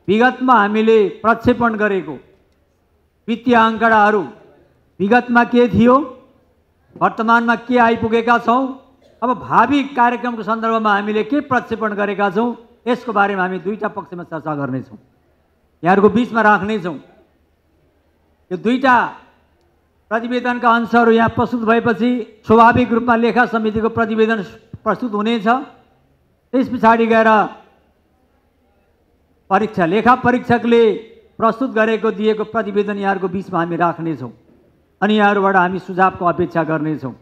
विगतमा हामीले प्रक्षेपण गरेको वित्तीय आंकडाहरू विगतमा के थियो, वर्तमानमा के आइपुगेका छौं, अब भावी कार्यक्रमको सन्दर्भमा हामीले के प्रक्षेपण गरेका छौं, यसको बारेमा हामी दुईटा पक्षमा चर्चा गर्नेछौँ, यहाँहरुको बीचमा राख्नेछौँ। यो दुईटा प्रतिवेदनका अंशहरू यहाँ प्रस्तुत भएपछि स्वाभाविक रूपमा लेखा समितिको प्रतिवेदन प्रस्तुत हुनेछ। त्यस पछाडि गएर लेखा परीक्षकले प्रस्तुत गरेको दिएको प्रतिवेदन यहाँहरुको बीचमा हामी राख्नेछौँ अनि यहाँहरुबाट हामी सुझावको अपेक्षा गर्नेछौँ।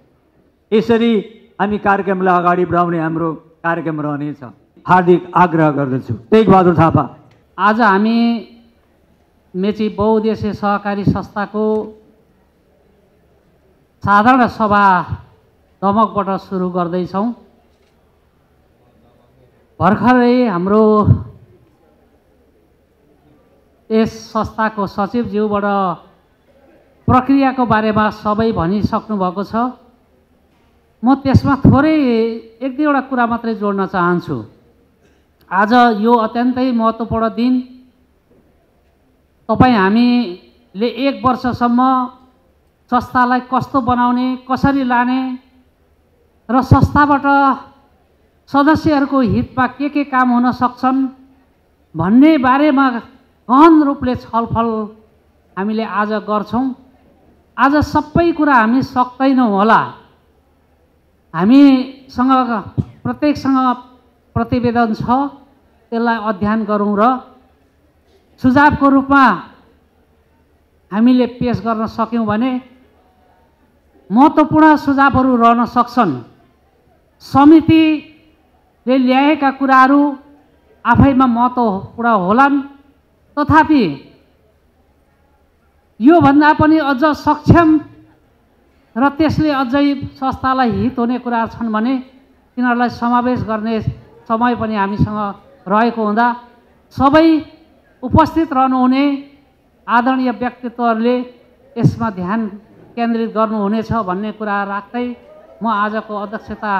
यसरी हामी कार्यक्रमलाई अगाडि बढाउने हाम्रो कार्यक्रम रहनेछ। हार्दिक आग्रह गर्दछु। तेग बहादुर थापा। आज हामी मेची बहुउद्देश्य सहकारी संस्थाको साधारण सभा दमकबाट सुरु गर्दैछौँ। भर्खरै हाम्रो यस संस्थाको सचिवज्यूबाट प्रक्रियाको बारेमा सबै भनिसक्नु भएको छ। म त्यसमा थोरै एक दुईवटा कुरा मात्रै जोड्न चाहन्छु। आज यो अत्यन्तै महत्त्वपूर्ण दिन। तपाईँ हामीले 1 वर्षसम्म संस्थालाई कस्तो बनाउने, कसरी लाने र संस्थाबाट सदस्यहरूको हितमा के काम हुन सक्छन् भन्ने बारेमा गहन रूपले छलफल हामीले आज गर्छौं। आज सबै कुरा हामी सक्दैनौँ होला। हामीसँग प्रत्येकसँग प्रतिवेदन छ, त्यसलाई अध्ययन गरौँ र सुझावको रूपमा हामीले पेश गर्न सक्यौं भने महत्त्वपूर्ण सुझावहरू रहन सक्छन्। समितिले ल्याएका कुराहरू आफैमा महत्त्वपूर्ण होलान्, तथापि यो भन्दा पनि अझ सक्षम र त्यसले अझै संस्थालाई हित हुने कुराहरू छन् भने तिनीहरूलाई समावेश गर्ने समय पनि हामीसँग रहेको हुँदा सबै उपस्थित रहनुहुने आदरणीय व्यक्तित्वहरूले यसमा ध्यान केन्द्रित गर्नुहुनेछ भन्ने कुरा राख्दै म आजको अध्यक्षता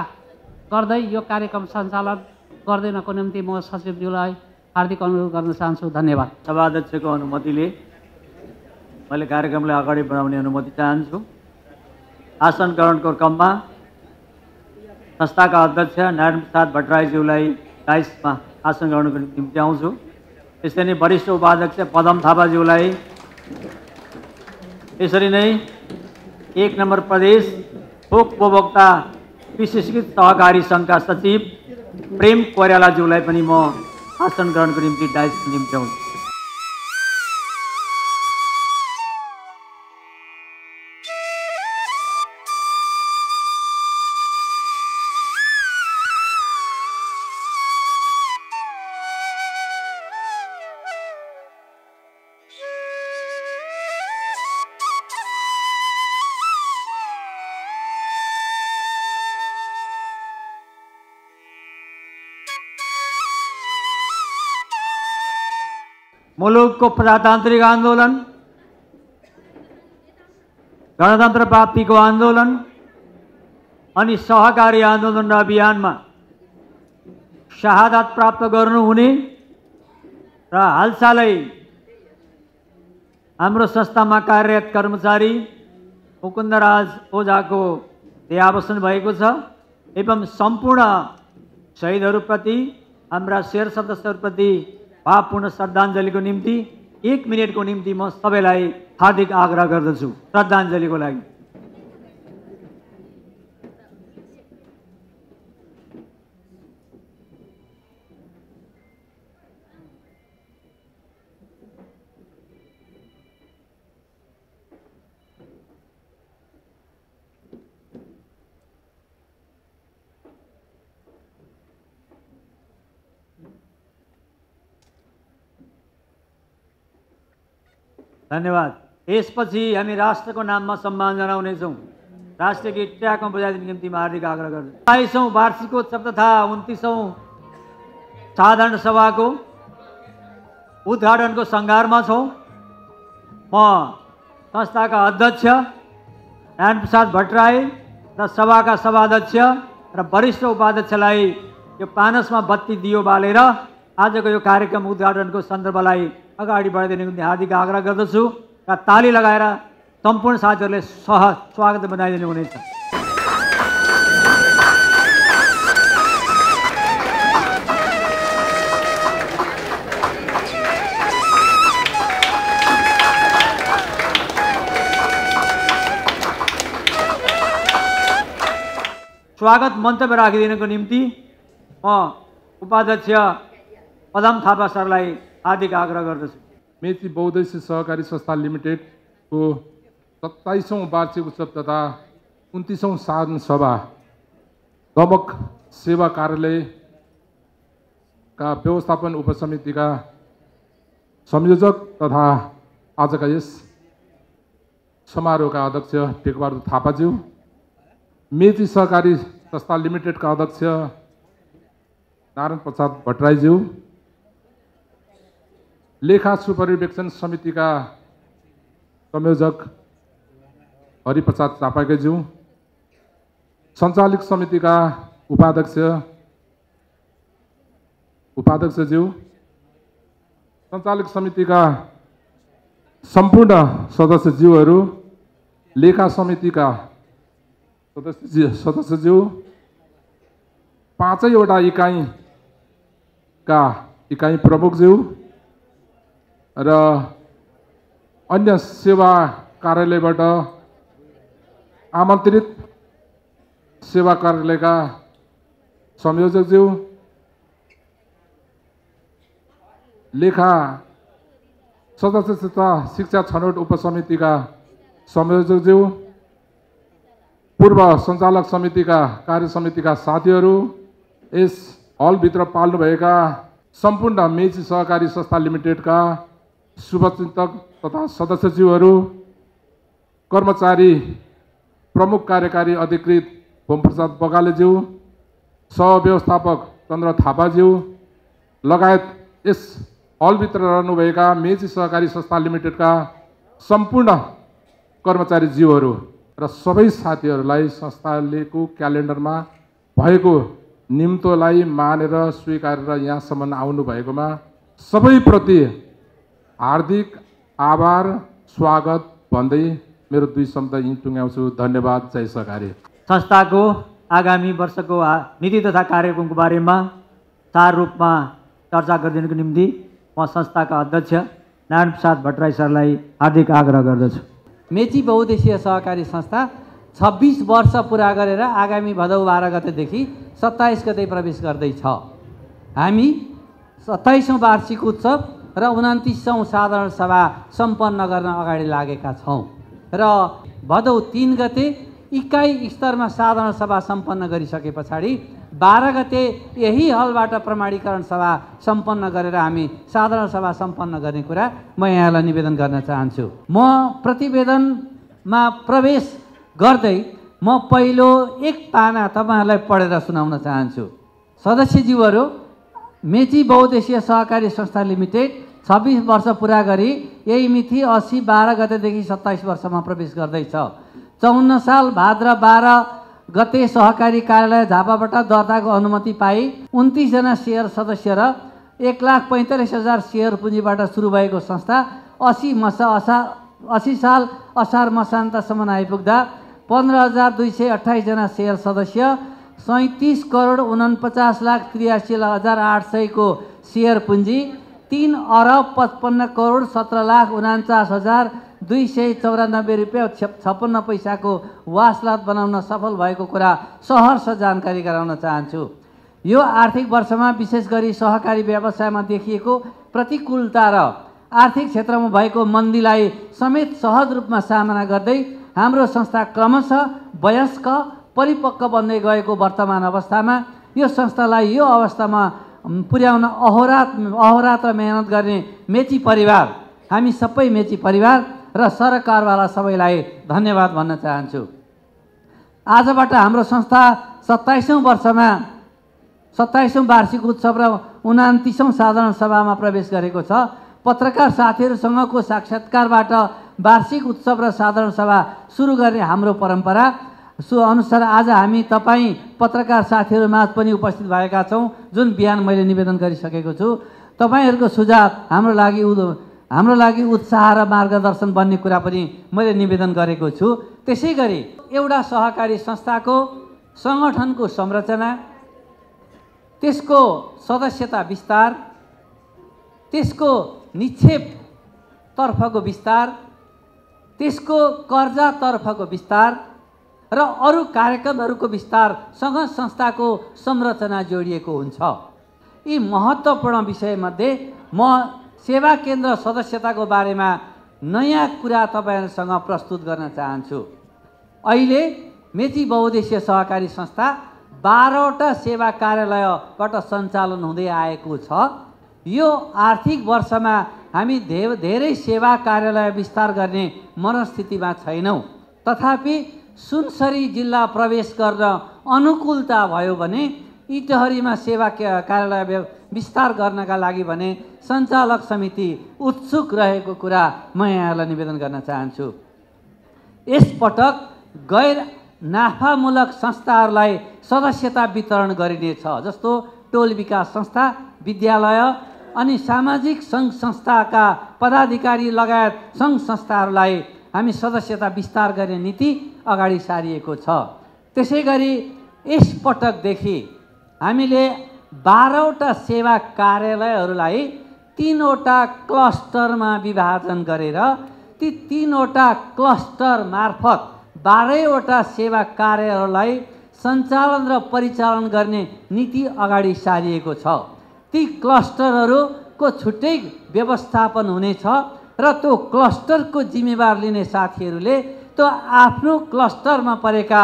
गर्दै यो कार्यक्रम सञ्चालन गर्दिनको निम्ति म सचिवज्यूलाई हार्दिक अनुरोध गर्न चाहन्छु। धन्यवाद। सभाध्यक्षको अनुमतिले मैले कार्यक्रमलाई अगाडि बढाउने अनुमति चाहन्छु। आसन ग्रहणको क्रममा संस्थाका अध्यक्ष नारायण प्रसाद भट्टराईज्यूलाई डाइसमा आसन ग्रहणको निम्ति आउँछु। त्यसै नै वरिष्ठ उपाध्यक्ष पदम थापाज्यूलाई, यसरी नै 1 नम्बर प्रदेश थोक उपभोक्ता विशेषीकृत सहकारी सङ्घका सचिव प्रेम कोइरालाज्यूलाई पनि म आसन ग्रहणको निम्ति डाइसको निम्ति आउँछु। मुलुकको प्रजातान्त्रिक आन्दोलन, गणतन्त्र प्राप्तिको आन्दोलन अनि सहकारी आन्दोलन र अभियानमा शहादत प्राप्त गर्नुहुने र हालसालै हाम्रो संस्थामा कार्यरत कर्मचारी मुकुन्दराज ओझाको देहावसान भएको छ एवं सम्पूर्ण शहीदहरूप्रति, हाम्रा शेर सदस्यहरूप्रति भावपूर्ण श्रद्धाञ्जलीको निम्ति 1 मिनेटको निम्ति म सबैलाई हार्दिक आग्रह गर्दछु श्रद्धाञ्जलीको लागि। धन्यवाद। यसपछि हामी राष्ट्रको नाममा सम्मान जनाउनेछौँ। राष्ट्रिय गीत ट्र्याकमा बजाइदिने निम्ति हार्दिक आग्रह गर्छु। 22औं वार्षिकोत्सव तथा 29औं साधारण सभाको उद्घाटनको सङ्घारमा छौँ। म संस्थाका अध्यक्ष नारायण प्रसाद भट्टराई र सभाका सभाध्यक्ष र वरिष्ठ उपाध्यक्षलाई यो पानसमा बत्ती दियो बालेर आजको यो कार्यक्रम उद्घाटनको सन्दर्भलाई अगाडि बढाइदिनको निम्ति हार्दिक आग्रह गर्दछु र ताली लगाएर सम्पूर्ण साथीहरूले स्वागत बनाइदिनु हुनेछ। स्वागत मन्तव्य राखिदिनको निम्ति म उपाध्यक्ष पदम थापा सरलाई हार्दिक आग्रह गर्दछु। मेची बहुउद्देश्य सहकारी संस्था लिमिटेडको 27औं वार्षिक उत्सव तथा 29औं साधारण सभा गमक सेवा कार्यालयका व्यवस्थापन उपसमितिका संयोजक तथा आजका यस समारोहका अध्यक्ष टेकबहादुर थापाज्यू, मेची सहकारी संस्था लिमिटेडका अध्यक्ष नारायण प्रसाद भट्टराईज्यू, लेखा सुपरिवेक्षण समितिका संयोजक हरिप्रसाद चापाकेज्यू, सञ्चालक समितिका उपाध्यक्षज्यू, सञ्चालक समितिका सम्पूर्ण सदस्यज्यूहरू, लेखा समितिका सदस्यज्यू, 5वटा इकाइ प्रमुखज्यू र अन्य सेवा कार्यालयबाट आमन्त्रित सेवा कार्यालयका संयोजकज्यू, लेखा सदस्यता शिक्षा छनौट उपसमितिका संयोजकज्यू, पूर्व सञ्चालक समितिका कार्य समितिका साथीहरू, यस हलभित्र पाल्नुभएका सम्पूर्ण मेची सहकारी संस्था लिमिटेडका शुभचिन्तक तथा सदस्यज्यूहरू, कर्मचारी प्रमुख कार्यकारी अधिकृत भोमप्रसाद बगालेज्यू, सहव्यवस्थापक चन्द्र थापाज्यू लगायत यस हलभित्र रहनुभएका मेची सहकारी संस्था लिमिटेडका सम्पूर्ण कर्मचारीज्यूहरू र सबै साथीहरूलाई संस्थालेको क्यालेन्डरमा भएको निम्तोलाई मानेर स्वीकारेर यहाँसम्म आउनुभएकोमा सबैप्रति हार्दिक आभार स्वागत भन्दै मेरो 2 शब्द यहीँ टुङ्ग्याउँछु। धन्यवाद। जय सहकारी। संस्थाको आगामी वर्षको नीति तथा कार्यक्रमको बारेमा सार रूपमा चर्चा गरिदिनुको निम्ति म संस्थाका अध्यक्ष नारायण प्रसाद भट्टराई सरलाई हार्दिक आग्रह गर्दछु। मेची बहुउद्देश्यीय सहकारी संस्था 26 वर्ष पुरा गरेर आगामी भदौ 12 गतेदेखि 27 गते प्रवेश गर्दैछ। हामी 27औं वार्षिक उत्सव र 29औं साधारण सभा सम्पन्न गर्न अगाडि लागेका छौँ र भदौ 3 गते इकाइ स्तरमा साधारण सभा सम्पन्न गरिसके पछाडि 12 गते यही हलबाट प्रमाणीकरण सभा सम्पन्न गरेर हामी साधारण सभा सम्पन्न गर्ने कुरा म यहाँलाई निवेदन गर्न चाहन्छु। म प्रतिवेदनमा प्रवेश गर्दै म पहिलो एक पाना तपाईहरुलाई पढेर सुनाउन चाहन्छु। सदस्यज्यूहरू, मेची बहुउद्देश्यीय सहकारी संस्था लिमिटेड 26 वर्ष पुरा गरी यही मिति 80/12 गतेदेखि 27 वर्षमा प्रवेश गर्दैछ। 54 साल भाद्र 12 गते सहकारी कार्यालय झापाबाट दर्ताको अनुमति पाई 29 जना शेयर सदस्य र 1,45,000 शेयर पुँजीबाट सुरु भएको संस्था 80 साल असार मसान्तसम्म आइपुग्दा 15,228 जना शेयर सदस्य, 37,49,83,800 को शेयर पुँजी, 3,17,17,49,294 रुपियाँ 56 पैसाको वासलात बनाउन सफल भएको कुरा सहर्ष जानकारी गराउन चाहन्छु। यो आर्थिक वर्षमा विशेष गरी सहकारी व्यवसायमा देखिएको प्रतिकूलता र आर्थिक क्षेत्रमा भएको मन्दीलाई समेत सहज रूपमा सामना गर्दै हाम्रो संस्था क्रमशः वयस्क परिपक्व बन्दै गएको वर्तमान अवस्थामा यो संस्थालाई यो अवस्थामा पुर्याउन अहोरात्र मेहनत गर्ने मेची परिवार, हामी सबै मेची परिवार र सरकारवाला सबैलाई धन्यवाद भन्न चाहन्छु। आजबाट हाम्रो संस्था 27औं वर्षमा 27औं वार्षिक उत्सव र 29औं साधारण सभामा प्रवेश गरेको छ। पत्रकार साथीहरूसँगको साक्षात्कारबाट वार्षिक उत्सव र साधारण सभा सुरु गर्ने हाम्रो परम्परा सो अनुसार आज हामी तपाईँ पत्रकार साथीहरू माझ पनि उपस्थित भएका छौँ, जुन बिहान मैले निवेदन गरिसकेको छु। तपाईँहरूको सुझाव हाम्रो लागि उत्साह र मार्गदर्शन बन्ने कुरा पनि मैले निवेदन गरेको छु। त्यसै गरी एउटा सहकारी संस्थाको सङ्गठनको संरचना, त्यसको सदस्यता विस्तार, त्यसको निक्षेपतर्फको विस्तार, त्यसको कर्जातर्फको विस्तार र अरू कार्यक्रमहरूको विस्तारसँग संस्थाको संरचना जोडिएको हुन्छ। यी महत्त्वपूर्ण विषयमध्ये म सेवा केन्द्र सदस्यताको बारेमा नयाँ कुरा तपाईँहरूसँग प्रस्तुत गर्न चाहन्छु। अहिले मेची बहुउद्देश्य सहकारी संस्था 12वटा सेवा कार्यालयबाट सञ्चालन हुँदै आएको छ। यो आर्थिक वर्षमा हामी धेरै सेवा कार्यालय विस्तार गर्ने मनस्थितिमा छैनौँ। तथापि सुनसरी जिल्ला प्रवेश गर्न अनुकूलता भयो भने इटहरीमा सेवा कार्यालय विस्तार गर्नका लागि भने सञ्चालक समिति उत्सुक रहेको कुरा म यहाँलाई निवेदन गर्न चाहन्छु। यसपटक गैर नाफामूलक संस्थाहरूलाई सदस्यता वितरण गरिनेछ, जस्तो टोल विकास संस्था, विद्यालय अनि सामाजिक सङ्घ संस्थाका पदाधिकारी लगायत सङ्घ संस्थाहरूलाई हामी सदस्यता विस्तार गर्ने नीति अगाडि सारिएको छ। त्यसै गरी यसपटकदेखि हामीले 12वटा सेवा कार्यालयहरूलाई 3वटा क्लस्टरमा विभाजन गरेर ती 3वटा क्लस्टर मार्फत 12वटा सेवा कार्यालयहरूलाई सञ्चालन र परिचालन गर्ने नीति अगाडि सारिएको छ। ती क्लस्टरहरूको छुट्टै व्यवस्थापन हुनेछ र त्यो क्लस्टरको जिम्मेवार लिने साथीहरूले त्यो आफ्नो क्लस्टरमा परेका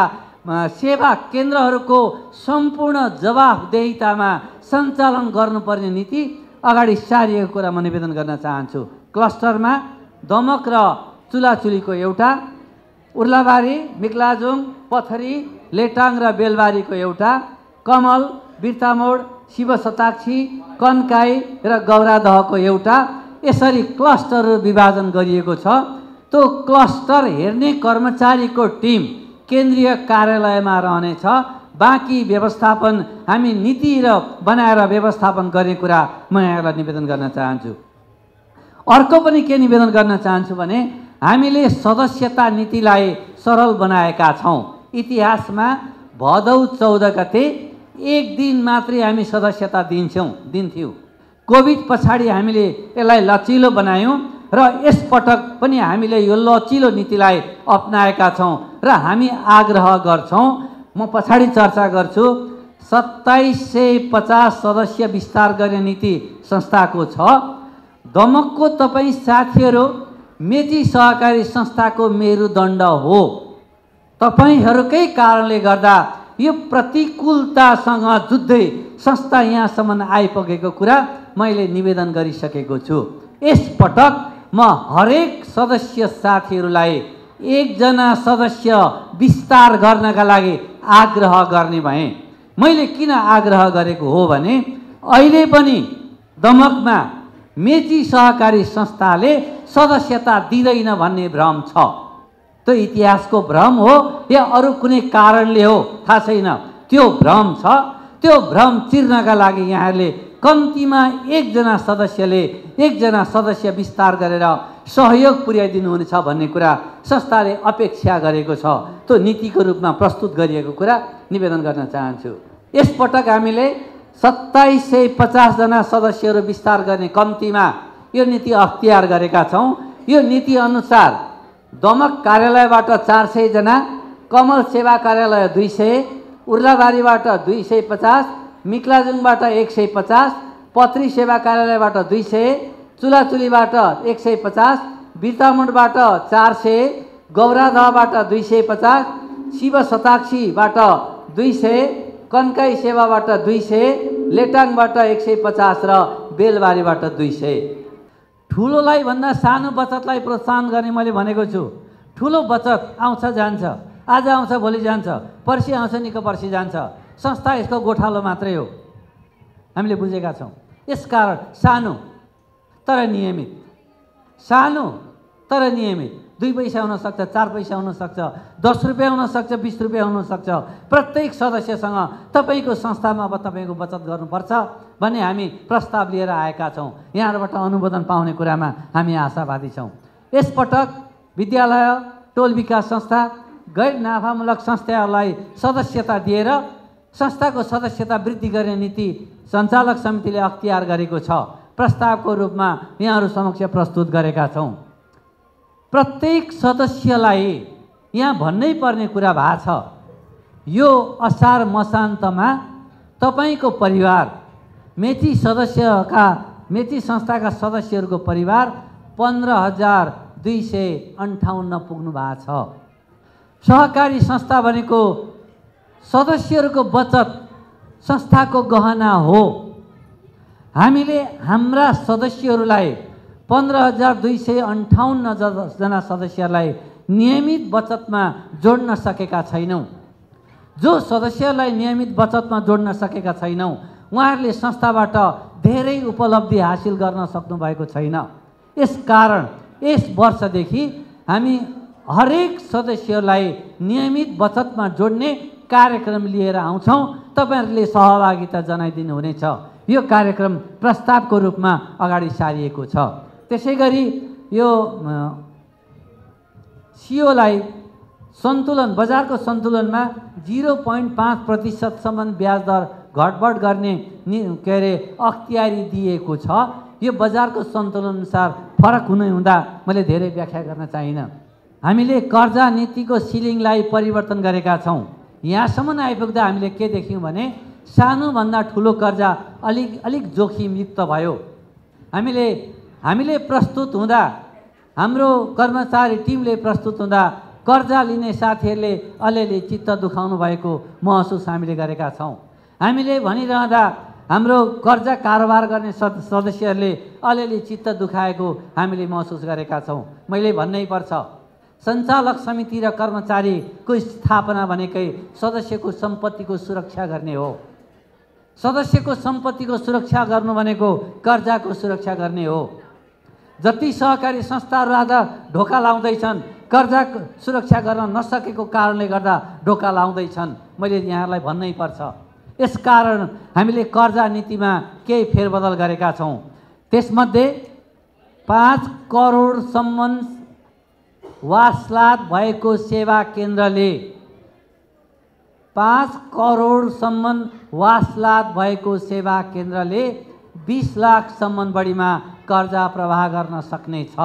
सेवा केन्द्रहरूको सम्पूर्ण जवाफदेहितामा सञ्चालन गर्नुपर्ने नीति अगाडि सारिएको कुरा म निवेदन गर्न चाहन्छु। क्लस्टरमा दमक र चुलाचुलीको एउटा, उर्लाबारी, मिक्लाजुङ, पथरी, लेटाङ र बेलबारीको एउटा, कमल, बिर्तामोड, शिव शताक्षी, कन्काई र गौरादहको एउटा, यसरी क्लस्टरहरू विभाजन गरिएको छ। त्यो क्लस्टर हेर्ने कर्मचारीको टिम केन्द्रीय कार्यालयमा रहनेछ। बाँकी व्यवस्थापन हामी नीति र बनाएर व्यवस्थापन गर्ने कुरा म यहाँलाई निवेदन गर्न चाहन्छु। अर्को पनि के निवेदन गर्न चाहन्छु भने हामीले सदस्यता नीतिलाई सरल बनाएका छौँ। इतिहासमा भदौ 14 गते एक दिन मात्रै हामी सदस्यता दिन्थ्यौँ। कोभिड पछाडि हामीले यसलाई लचिलो बनायौँ र यसपटक पनि हामीले यो लचिलो नीतिलाई अपनाएका छौँ र हामी आग्रह गर्छौँ, म पछाडि चर्चा गर्छु, 2750 सदस्य विस्तार गर्ने नीति संस्थाको छ। दमकको तपाईँ साथीहरू मेची सहकारी संस्थाको मेरुदण्ड हो। तपाईँहरूकै कारणले गर्दा यो प्रतिकूलतासँग जुझ्दै संस्था यहाँसम्म आइपुगेको कुरा मैले निवेदन गरिसकेको छु। यसपटक म हरेक सदस्य साथीहरूलाई एकजना सदस्य विस्तार गर्नका लागि आग्रह गर्ने भएँ। मैले किन आग्रह गरेको हो भने अहिले पनि दमकमा मेची सहकारी संस्थाले सदस्यता दिँदैन भन्ने भ्रम छ। त्यो इतिहासको भ्रम हो या अरू कुनै कारणले हो थाहा छैन, त्यो भ्रम छ। त्यो भ्रम चिर्नका लागि यहाँहरूले कम्तीमा एकजना सदस्य विस्तार गरेर सहयोग पुर्याइदिनुहुनेछ भन्ने कुरा संस्थाले अपेक्षा गरेको छ। त्यो नीतिको रूपमा प्रस्तुत गरिएको कुरा निवेदन गर्न चाहन्छु। यसपटक हामीले 2750 जना सदस्यहरू विस्तार गर्ने कम्तीमा यो नीति अख्तियार गरेका छौँ। यो नीति अनुसार दमक कार्यालयबाट 400 जना, कमल सेवा कार्यालय 200, उर्लाबारीबाट 250, मिक्लाजुङबाट 150, पत्री सेवा कार्यालयबाट 200, चुलाचुलीबाट 150, बिर्तामुडबाट 400, गौरादहबाट 250, शिव शताक्षीबाट 200, कन्काई सेवाबाट 200, लेटाङबाट 150 र बेलबारीबाट 200। ठुलोलाई भन्दा सानो बचतलाई प्रोत्साहन गर्ने मैले भनेको छु। ठुलो बचत आउँछ जान्छ, आज आउँछ भोलि जान्छ, पर्सि आउँछ निको पर्सि जान्छ। संस्था यसको गोठालो मात्रै हो, हामीले बुझेका छौँ। यसकारण सानो तर नियमित 2 पैसा हुनसक्छ, 4 पैसा हुनसक्छ, 10 रुपियाँ हुनसक्छ, 20 रुपियाँ हुनसक्छ। प्रत्येक सदस्यसँग तपाईँको संस्थामा अब तपाईँको बचत गर्नुपर्छ भन्ने हामी प्रस्ताव लिएर आएका छौँ। यहाँबाट अनुमोदन पाउने कुरामा हामी आशावादी छौँ। यसपटक विद्यालय, टोल विकास संस्था, गैर नाफामूलक संस्थाहरूलाई सदस्यता दिएर संस्थाको सदस्यता वृद्धि गर्ने नीति सञ्चालक समितिले अख्तियार गरेको छ। प्रस्तावको रूपमा यहाँहरू समक्ष प्रस्तुत गरेका छौँ। प्रत्येक सदस्यलाई यहाँ भन्नै पर्ने कुरा भएको छ, यो असार मसान्तमा तपाईँको परिवार, मेची संस्थाका सदस्यहरूको परिवार 15,258 पुग्नु भएको छ। सहकारी संस्था भनेको सदस्यहरूको बचत संस्थाको गहना हो। हामीले हाम्रा सदस्यहरूलाई 15,258 जना सदस्यलाई नियमित बचतमा जोड्न सकेका छैनौँ। जो सदस्यलाई नियमित बचतमा जोड्न सकेका छैनौँ उहाँहरूले संस्थाबाट धेरै उपलब्धि हासिल गर्न सक्नुभएको छैन। यसकारण यस वर्षदेखि हामी हरेक सदस्यलाई नियमित बचतमा जोड्ने कार्यक्रम लिएर आउँछौँ। तपाईँहरूले सहभागिता जनाइदिनु हुनेछ। यो कार्यक्रम प्रस्तावको रूपमा अगाडि सारिएको छ। त्यसै गरी यो सिओलाई सन्तुलन, बजारको सन्तुलनमा 0.5% ब्याज दर घटबड गर्ने अख्तियारी दिएको छ। यो बजारको सन्तुलन अनुसार फरक हुँदै हुँदा मैले धेरै व्याख्या गर्न चाहिनँ। हामीले कर्जा नीतिको सिलिङलाई परिवर्तन गरेका छौँ। यहाँसम्म आइपुग्दा हामीले के देख्यौँ भने सानोभन्दा ठुलो कर्जा अलिक जोखिमयुक्त भयो। हामीले प्रस्तुत हुँदा, हाम्रो कर्मचारी टिमले प्रस्तुत हुँदा कर्जा लिने साथीहरूले अलिअलि चित्त दुखाउनु भएको महसुस हामीले गरेका छौँ। हामीले भनिरहँदा हाम्रो कर्जा कारोबार गर्ने सदस्यहरूले अलिअलि चित्त दुखाएको हामीले महसुस गरेका छौँ। मैले भन्नै पर्छ, सञ्चालक समिति र कर्मचारीको स्थापना भनेकै सदस्यको सम्पत्तिको सुरक्षा गर्ने हो। सदस्यको सम्पत्तिको सुरक्षा गर्नु भनेको कर्जाको सुरक्षा गर्ने हो। जति सहकारी संस्थाहरू आज ढोका लाउँदैछन्, कर्जा सुरक्षा गर्न नसकेको कारणले गर्दा ढोका लाउँदैछन्। मैले यहाँलाई भन्नै पर्छ। यसकारण हामीले कर्जा नीतिमा केही फेरबदल गरेका छौँ। त्यसमध्ये 5 करोडसम्म वासलात भएको सेवा केन्द्रले 5 करोडसम्म वासलात भएको सेवा केन्द्रले 20 लाखसम्म बढीमा कर्जा प्रवाह गर्न सक्ने छ।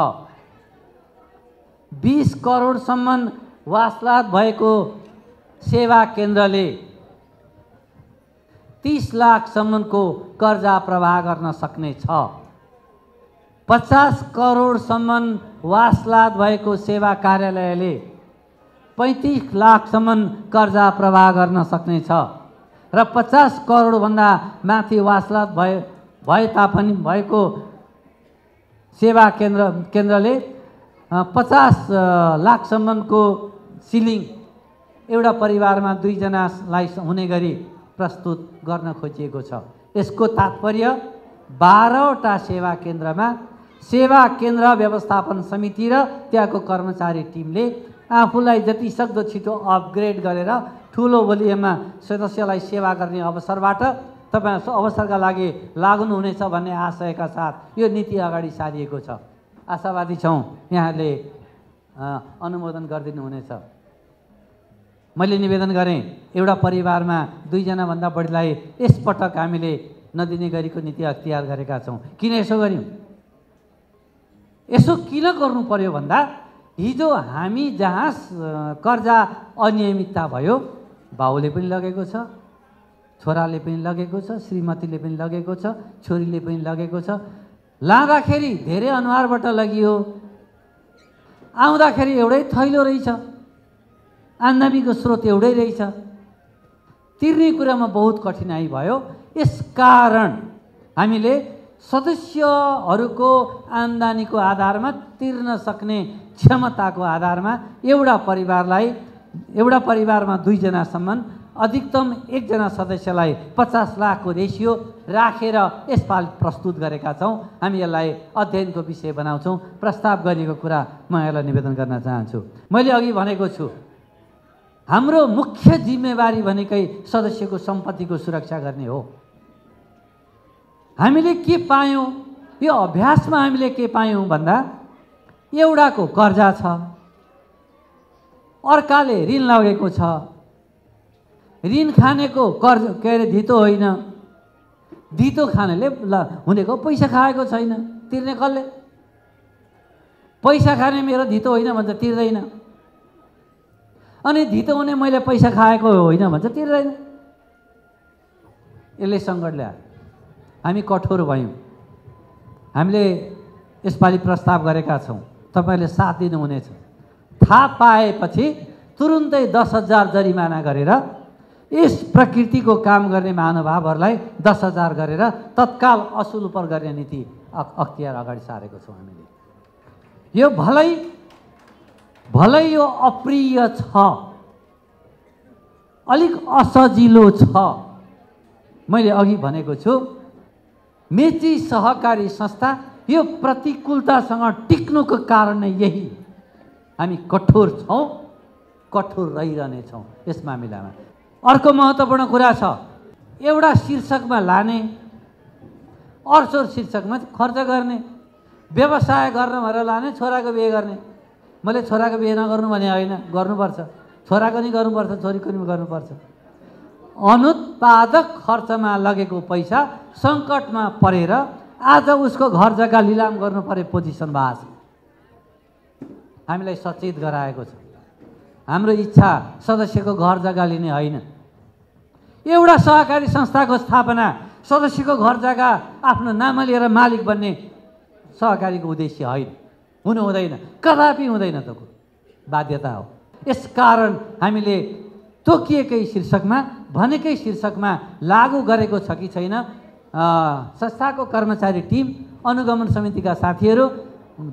20 करोडसम्म वासलात भएको सेवा केन्द्रले 30 लाखसम्मको कर्जा प्रवाह गर्न सक्ने छ। 50 करोडसम्म वासलात भएको सेवा कार्यालयले 35 लाखसम्म कर्जा प्रवाह गर्न सक्ने छ र 50 करोडभन्दा माथि वासलात भए तापनि भएको सेवा केन्द्रले 50 लाखसम्मको सिलिङ एउटा परिवारमा 2 जनालाई हुने गरी प्रस्तुत गर्न खोजिएको छ। यसको तात्पर्य 12वटा सेवा केन्द्रमा सेवा केन्द्र व्यवस्थापन समिति र त्यहाँको कर्मचारी टिमले आफूलाई जति सक्दो छिटो अपग्रेड गरेर ठुलो भोल्युममा सदस्यलाई सेवा गर्ने अवसरबाट तपाईँ अवसरका लागि लाग्नुहुनेछ भन्ने आशयका साथ यो नीति अगाडि सारिएको छ। आशावादी छौँ यहाँले अनुमोदन गरिदिनु हुनेछ। मैले निवेदन गरेँ, एउटा परिवारमा 2 जनाभन्दा बढीलाई यसपटक हामीले नदिने गरीको नीति अख्तियार गरेका छौँ। किन यसो गर्यौँ? यसो किन गर्नु पर्यो भन्दा हिजो हामी जहाँ कर्जा अनियमितता भयो, बाउले पनि लगेको छ, छोराले पनि लगेको छ, श्रीमतीले पनि लगेको छ, छोरीले पनि लगेको छ। लाँदाखेरि धेरै अनुहारबाट लगियो, आउँदाखेरि एउटै थैलो रहेछ, आम्दानीको स्रोत एउटै रहेछ, तिर्ने कुरामा बहुत कठिनाइ भयो। यसकारण हामीले सदस्यहरूको आम्दानीको आधारमा तिर्न सक्ने क्षमताको आधारमा एउटा परिवारमा 2 जनासम्म, अधिकतम 1 जना सदस्यलाई 50 लाखको रेसियो राखेर यसपालि प्रस्तुत गरेका छौँ। हामी यसलाई अध्ययनको विषय बनाउँछौँ। प्रस्ताव गरिएको कुरा म यहाँलाई निवेदन गर्न चाहन्छु। मैले अघि भनेको छु, हाम्रो मुख्य जिम्मेवारी भनेकै सदस्यको सम्पत्तिको सुरक्षा गर्ने हो। हामीले के पायौँ, यो अभ्यासमा हामीले के पायौँ भन्दा एउटाको कर्जा छ, अर्काले ऋण लगेको छ, ऋण खानेको कर्ज के अरे धितो होइन, धितो खानेले हुनेको पैसा खाएको छैन, तिर्ने कसले? पैसा खाने मेरो धितो होइन भन्छ, तिर्दैन। अनि धितो हुने मैले पैसा खाएको होइन भन्छ, तिर्दैन। यसले सङ्कट ल्यायो। हामी कठोर भयौँ। हामीले यसपालि प्रस्ताव गरेका छौँ, तपाईँले साथ दिनुहुनेछ। थाहा पाएपछि तुरुन्तै 10,000 जरिमाना गरेर यस प्रकृतिको काम गर्ने महानुभावहरूलाई 10,000 गरेर तत्काल असुल उपर गर्ने नीति अख्तियार अगाडि सारेको छौँ हामीले। यो भलै यो अप्रिय छ, अलिक असजिलो छ। मैले अघि भनेको छु, मेची सहकारी संस्था यो प्रतिकूलतासँग टिक्नुको कारण नै यही। हामी कठोर छौँ, कठोर रहिरहनेछौँ यस मामिलामा। अर्को महत्त्वपूर्ण कुरा छ, एउटा शीर्षकमा लाने, अर्को शीर्षकमा खर्च गर्ने। व्यवसाय गर्न भनेर लाने, छोराको बिहे गर्ने। मैले छोराको बिहे नगर्नु भने होइन, गर्नुपर्छ। छोराको नि गर्नुपर्छ, छोरीको नि गर्नुपर्छ। अनुत्पादक खर्चमा लगेको पैसा सङ्कटमा परेर आज उसको घर जग्गा लिलाम गर्नु पर्ने पोजिसन भएको छ। हामीलाई सचेत गराएको छ। हाम्रो इच्छा सदस्यको घर जग्गा लिने होइन। एउटा सहकारी संस्थाको स्थापना सदस्यको घर जग्गा आफ्नो नाममा लिएर मालिक बन्ने सहकारीको उद्देश्य होइन, हुनु हुँदैन, कदापि हुँदैन। त बाध्यता हो। यसकारण हामीले तोकिएकै शीर्षकमा, भनेकै शीर्षकमा लागू गरेको छ कि छैन, संस्थाको कर्मचारी टिम, अनुगमन समितिका साथीहरू,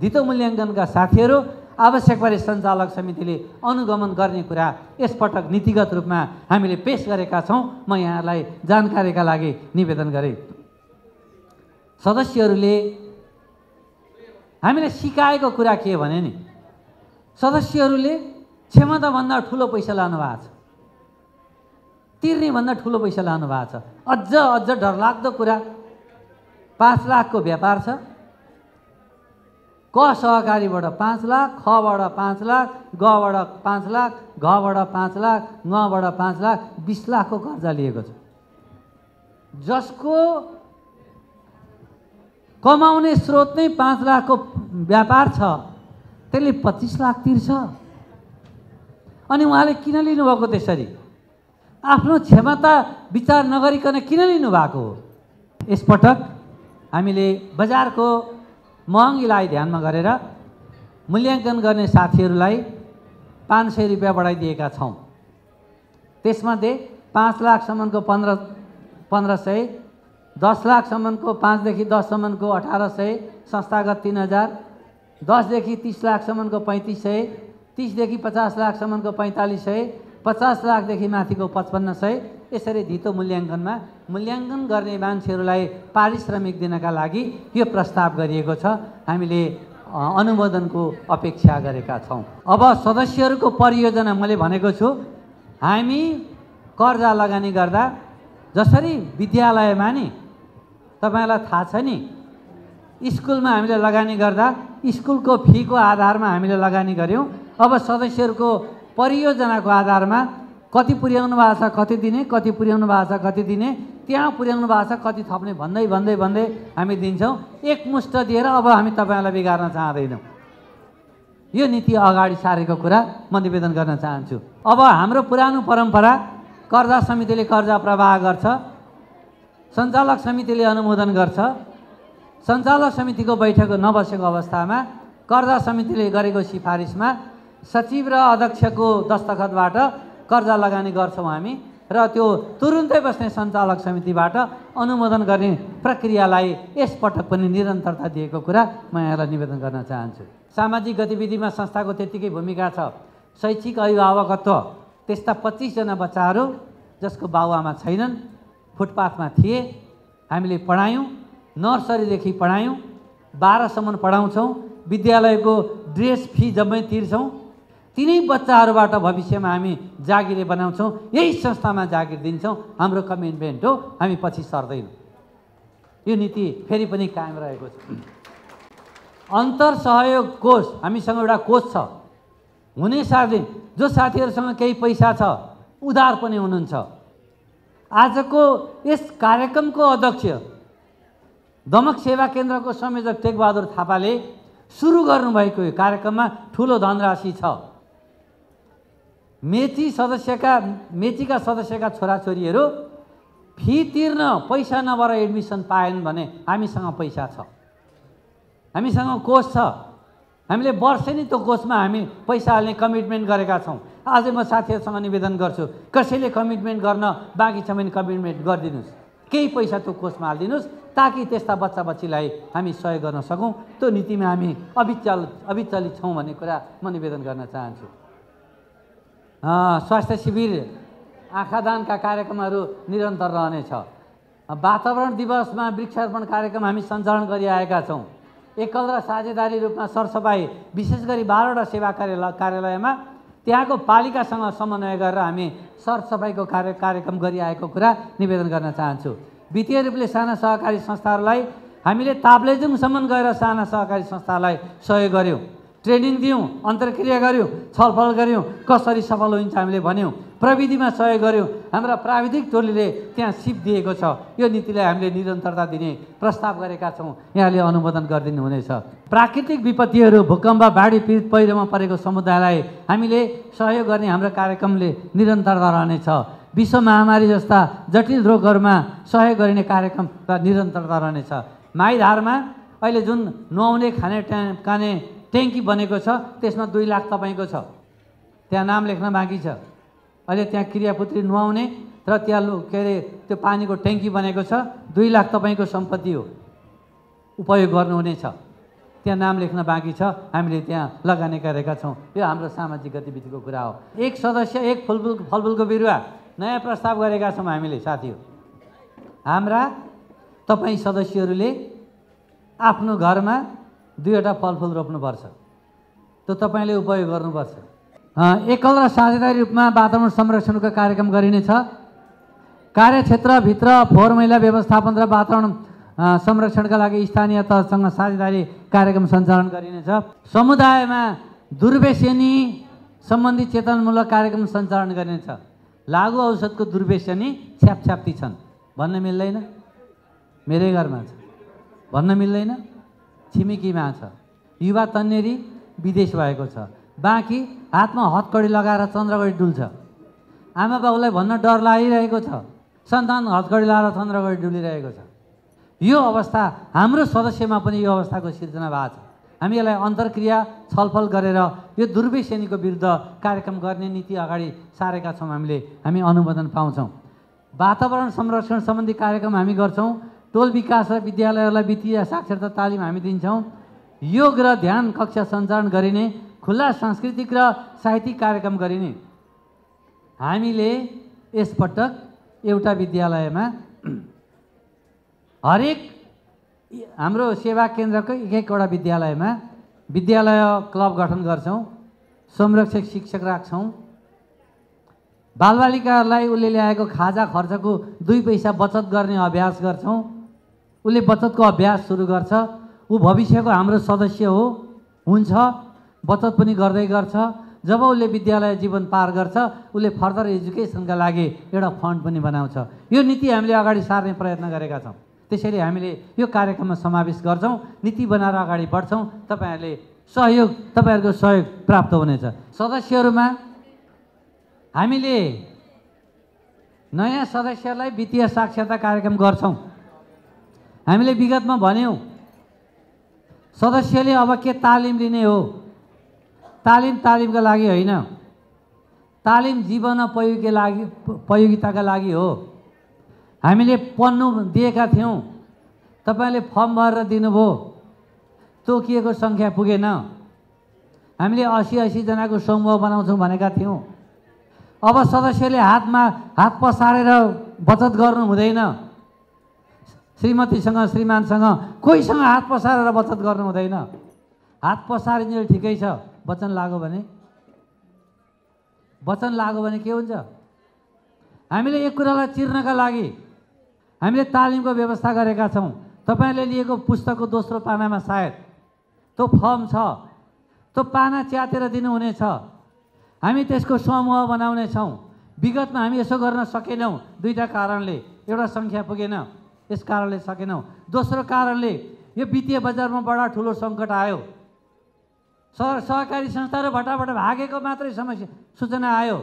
धितो मूल्याङ्कनका साथीहरू, आवश्यक परे सञ्चालक समितिले अनुगमन गर्ने कुरा यसपटक नीतिगत रूपमा हामीले पेश गरेका छौँ। म यहाँलाई जानकारीका लागि निवेदन गरेँ। सदस्यहरूले हामीले सिकाएको कुरा के भने नि, सदस्यहरूले क्षमताभन्दा ठुलो पैसा लानु भएको छ, तिर्नेभन्दा ठुलो पैसा लानु भएको छ। अझ डरलाग्दो कुरा, 5 लाखको व्यापार छ, क सहकारीबाट 5 लाख, खबाट 5 लाख, गबाट 5 लाख, घबाट 5 लाख, ङबाट 5 लाख, 20 लाखको कर्जा लिएको छ। जसको कमाउने स्रोत नै 5 लाखको व्यापार छ, त्यसले 25 लाख तिर्छ। अनि उहाँले किन लिनुभएको त्यसरी? आफ्नो क्षमता विचार नगरिकन किन लिनुभएको हो? यसपटक हामीले बजारको महँगीलाई ध्यानमा गरेर मूल्याङ्कन गर्ने साथीहरूलाई 500 रुपियाँ बढाइदिएका छौँ। त्यसमध्ये 5 लाखसम्मको 1500, 10 लाखसम्मको 5 देखि 10 सम्मको 1800, संस्थागत 3000, 10 देखि 30 लाखसम्मको 3500, 30 देखि 50 लाखसम्मको 4500, 50 लाखदेखि माथिको 5500। यसरी धितो मूल्याङ्कनमा मूल्याङ्कन गर्ने मान्छेहरूलाई पारिश्रमिक दिनका लागि यो प्रस्ताव गरिएको छ। हामीले अनुमोदनको अपेक्षा गरेका छौँ। अब सदस्यहरूको परियोजना मैले भनेको छु, हामी कर्जा लगानी गर्दा जसरी विद्यालयमा नि तपाईँलाई थाहा छ नि, स्कुलमा हामीले लगानी गर्दा स्कुलको फीको आधारमा हामीले लगानी गऱ्यौँ। अब सदस्यहरूको परियोजनाको आधारमा कति पुर्याउनु भएको छ, कति दिने, कति पुर्याउनु भएको छ, कति दिने, त्यहाँ पुर्याउनु भएको छ, कति थप्ने भन्दै भन्दै भन्दै हामी दिन्छौँ। एकमुष्ट दिएर अब हामी तपाईँहरूलाई बिगार्न चाहँदैनौँ। यो नीति अगाडि सारेको कुरा म निवेदन गर्न चाहन्छु। अब हाम्रो पुरानो परम्परा, कर्जा समितिले कर्जा प्रवाह गर्छ, सञ्चालक समितिले अनुमोदन गर्छ। सञ्चालक समितिको बैठक नबसेको अवस्थामा कर्जा समितिले गरेको सिफारिसमा सचिव र अध्यक्षको दस्तखतबाट कर्जा लगानी गर्छौँ हामी, र त्यो तुरुन्तै बस्ने सञ्चालक समितिबाट अनुमोदन गर्ने प्रक्रियालाई यसपटक पनि निरन्तरता दिएको कुरा म यहाँलाई निवेदन गर्न चाहन्छु। सामाजिक गतिविधिमा संस्थाको त्यत्तिकै भूमिका छ। शैक्षिक अभिभावकत्व, त्यस्ता 25 जना बच्चाहरू जसको बाबुआमा छैनन्, फुटपाथमा थिए, हामीले पढायौँ, नर्सरीदेखि पढायौँ, 12सम्म पढाउँछौँ, विद्यालयको ड्रेस फी जम्मै तिर्छौँ। तिनै बच्चाहरूबाट भविष्यमा हामी जागिरे बनाउँछौँ, यही संस्थामा जागिर दिन्छौँ। हाम्रो कमिटमेन्ट हो, हामी पछि सर्दैनौँ। यो नीति फेरि पनि कायम रहेको छ। अन्तर सहयोग कोष, हामीसँग एउटा कोष छ। हुने साथै जो साथीहरूसँग केही पैसा छ उधार पनि हुनुहुन्छ। आजको यस कार्यक्रमको अध्यक्ष दमक सेवा केन्द्रको संयोजक टेकबहादुर थापाले सुरु गर्नुभएको यो कार्यक्रममा ठुलो धनराशि छ। मेचीका सदस्यका छोराछोरीहरू फी तिर्न पैसा नभएर एडमिसन पाएन भने हामीसँग पैसा छ, हामीसँग कोष छ। हामीले वर्षेनी त्यो कोषमा हामी पैसा हाल्ने कमिटमेन्ट गरेका छौँ। आज म साथीहरूसँग निवेदन गर्छु, कसैले कमिटमेन्ट गर्न बाँकी छ भने कमिटमेन्ट गरिदिनुहोस्, केही पैसा त्यो कोषमा हालिदिनुहोस् ताकि त्यस्ता बच्चा बच्चीलाई हामी सहयोग गर्न सकौँ। त्यो नीतिमा हामी अविचलित छौँ भन्ने कुरा म निवेदन गर्न चाहन्छु। स्वास्थ्य शिविर, आँखादानका कार्यक्रमहरू निरन्तर रहनेछ। वातावरण दिवसमा वृक्षारोपण कार्यक्रम हामी सञ्चालन गरिआएका छौँ। एकल र साझेदारी रूपमा सरसफाइ, विशेष गरी 12वटा सेवा कार्यालयमा त्यहाँको पालिकासँग समन्वय गरेर हामी सरसफाइको कार्यक्रम गरिआएको कुरा निवेदन गर्न चाहन्छु। वित्तीय रूपले साना सहकारी संस्थाहरूलाई हामीले ताप्लेजुङसम्म गएर साना सहकारी संस्थालाई सहयोग गऱ्यौँ, ट्रेनिङ दियौँ, अन्तर्क्रिया गऱ्यौँ, छलफल गऱ्यौँ, कसरी सफल हुन्छ हामीले भन्यौँ, प्रविधिमा सहयोग गऱ्यौँ। हाम्रा प्राविधिक टोलीले त्यहाँ सिप दिएको छ। यो नीतिलाई हामीले निरन्तरता दिने प्रस्ताव गरेका छौँ, यहाँले अनुमोदन गरिदिनु हुनेछ। प्राकृतिक विपत्तिहरू, भूकम्प, बाढी पीडित, पहिरोमा परेको समुदायलाई हामीले सहयोग गर्ने हाम्रो कार्यक्रमले निरन्तरता रहनेछ। विश्व महामारी जस्ता जटिल रोगहरूमा सहयोग गरिने कार्यक्रम निरन्तरता रहनेछ। माइधारमा अहिले जुन नुहाउने खाने ट्याङ्की बनेको छ त्यसमा 2 लाख तपाईँको छ, त्यहाँ नाम लेख्न बाँकी छ। अहिले त्यहाँ क्रियापुत्री नुहाउने र त्यहाँ त्यो पानीको ट्याङ्की बनेको छ, 2 लाख तपाईँको सम्पत्ति हो, उपयोग गर्नुहुनेछ। त्यहाँ नाम लेख्न बाँकी छ, हामीले त्यहाँ लगानी गरेका छौँ। यो हाम्रो सामाजिक गतिविधिको कुरा हो। एक सदस्य एक फलफुलको बिरुवा नयाँ प्रस्ताव गरेका छौँ हामीले साथीहरू। हाम्रा तपाईँ सदस्यहरूले आफ्नो घरमा 2वटा फलफुल रोप्नुपर्छ, त्यो तपाईँले उपयोग गर्नुपर्छ। एकल र साझेदारी रूपमा वातावरण संरक्षणको कार्यक्रम गरिनेछ। कार्यक्षेत्रभित्र फोहोर मैला व्यवस्थापन र वातावरण संरक्षणका लागि स्थानीय तहसँग साझेदारी कार्यक्रम सञ्चालन गरिनेछ। समुदायमा दुर्व्यसनी सम्बन्धी चेतनामूलक कार्यक्रम सञ्चालन गरिनेछ। लागु औषधको दुर्व्यसनी छ्यापछ्याप्ती छन्, भन्न मिल्दैन, मेरै घरमा छ, भन्न मिल्दैन, छिमेकीमा छ, युवा तन्नेरी विदेश भएको छ, बाँकी हातमा हतकडी लगाएर चन्द्रगढी डुल्छ। आमा बाउलाई भन्न डर लागिरहेको छ, सन्तान हतकडी लगाएर चन्द्रगढी डुलिरहेको छ। यो अवस्था हाम्रो सदस्यमा पनि यो अवस्थाको सिर्जना भएको छ। हामी यसलाई अन्तर्क्रिया छलफल गरेर यो दुर्व्यसनीको विरुद्ध कार्यक्रम गर्ने नीति अगाडि सारेका छौँ। हामी अनुमोदन पाउँछौँ। वातावरण संरक्षण सम्बन्धी कार्यक्रम हामी गर्छौँ। टोल विकास र विद्यालयहरूलाई वित्तीय साक्षरता तालिम हामी दिन्छौँ। योग र ध्यान कक्षा सञ्चालन गरिने, खुल्ला सांस्कृतिक र साहित्यिक कार्यक्रम गरिने। हामीले यसपटक एउटा विद्यालयमा हरेक हाम्रो सेवा केन्द्रको एक-एकवटा विद्यालयमा विद्यालय क्लब गठन गर्छौँ, संरक्षक शिक्षक राख्छौँ। बालबालिकाहरूलाई उसले ल्याएको खाजा खर्चको 2 पैसा बचत गर्ने अभ्यास गर्छौँ। उसले बचतको अभ्यास सुरु गर्छ, ऊ भविष्यको हाम्रो सदस्य हुन्छ, बचत पनि गर्दै गर्छ। जब उसले विद्यालय जीवन पार गर्छ, उसले फर्दर एजुकेसनका लागि एउटा फन्ड पनि बनाउँछ। यो नीति हामीले अगाडि सार्ने प्रयत्न गरेका छौँ। त्यसैले हामीले यो कार्यक्रममा समावेश गर्छौँ, नीति बनाएर अगाडि बढ्छौँ। तपाईँहरूको सहयोग प्राप्त हुनेछ। सदस्यहरूमा हामीले नयाँ सदस्यलाई वित्तीय साक्षरता कार्यक्रम गर्छौँ। हामीले विगतमा भन्यौँ सदस्यले अब के तालिम लिने हो, तालिमका लागि होइन, तालिम जीवन उपयोगिताका लागि हो। हामीले पढ्नु दिएका थियौँ, तपाईँले फर्म भरेर दिनुभयो, तोकिएको सङ्ख्या पुगेन। हामीले 80 जनाको समूह बनाउँछौँ भनेका थियौँ। अब सदस्यले हात पसारेर बचत गर्नु हुँदैन। श्रीमतीसँग श्रीमानसँग कोहीसँग हात पसारेर बचत गर्नु हुँदैन। हात पसारिदिनु ठिकै छ, वचन लाग्यो भने के हुन्छ? हामीले एक कुरालाई चिर्नका लागि हामीले तालिमको व्यवस्था गरेका छौँ। तपाईँले लिएको पुस्तकको दोस्रो पानामा सायद त्यो फर्म छ, त्यो पाना च्यातेर दिनुहुनेछ। हामी त्यसको समूह बनाउनेछौँ। विगतमा हामी यसो गर्न सकेनौँ दुईवटा कारणले। एउटा सङ्ख्या पुगेन, यस कारणले सकेनौँ। दोस्रो कारणले यो वित्तीय बजारमा बडा ठुलो सङ्कट आयो। सहकारी संस्थाहरू भटाभट भागेको मात्रै समस्या सूचना आयो।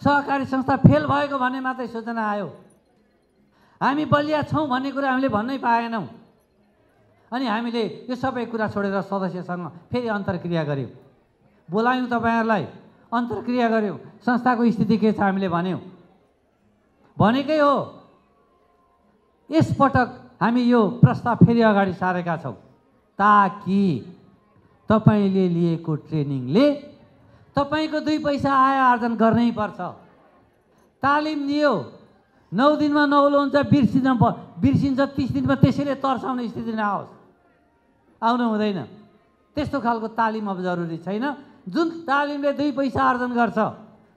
सहकारी संस्था फेल भएको भन्ने मात्रै सूचना आयो। हामी बलिया छौँ भन्ने कुरा हामीले भन्नै पाएनौँ। अनि हामीले यो सबै कुरा छोडेर सदस्यसँग फेरि अन्तर्क्रिया गऱ्यौँ, बोलायौँ तपाईँहरूलाई, अन्तर्क्रिया गऱ्यौँ, संस्थाको स्थिति के छ हामीले भनेकै हो। यसपटक हामी यो प्रस्ताव फेरि अगाडि सारेका छौँ ताकि तपाईँले लिएको ट्रेनिङले तपाईँको 2 पैसा आय आर्जन गर्नै पर्छ। तालिम दियो, 9 दिनमा नौलो हुन्छ, बिर्सिन्छ 30 दिनमा, त्यसैले तर्साउने स्थिति नआओस्, आउनु हुँदैन। त्यस्तो खालको तालिम अब जरुरी छैन। जुन तालिमले 2 पैसा आर्जन गर्छ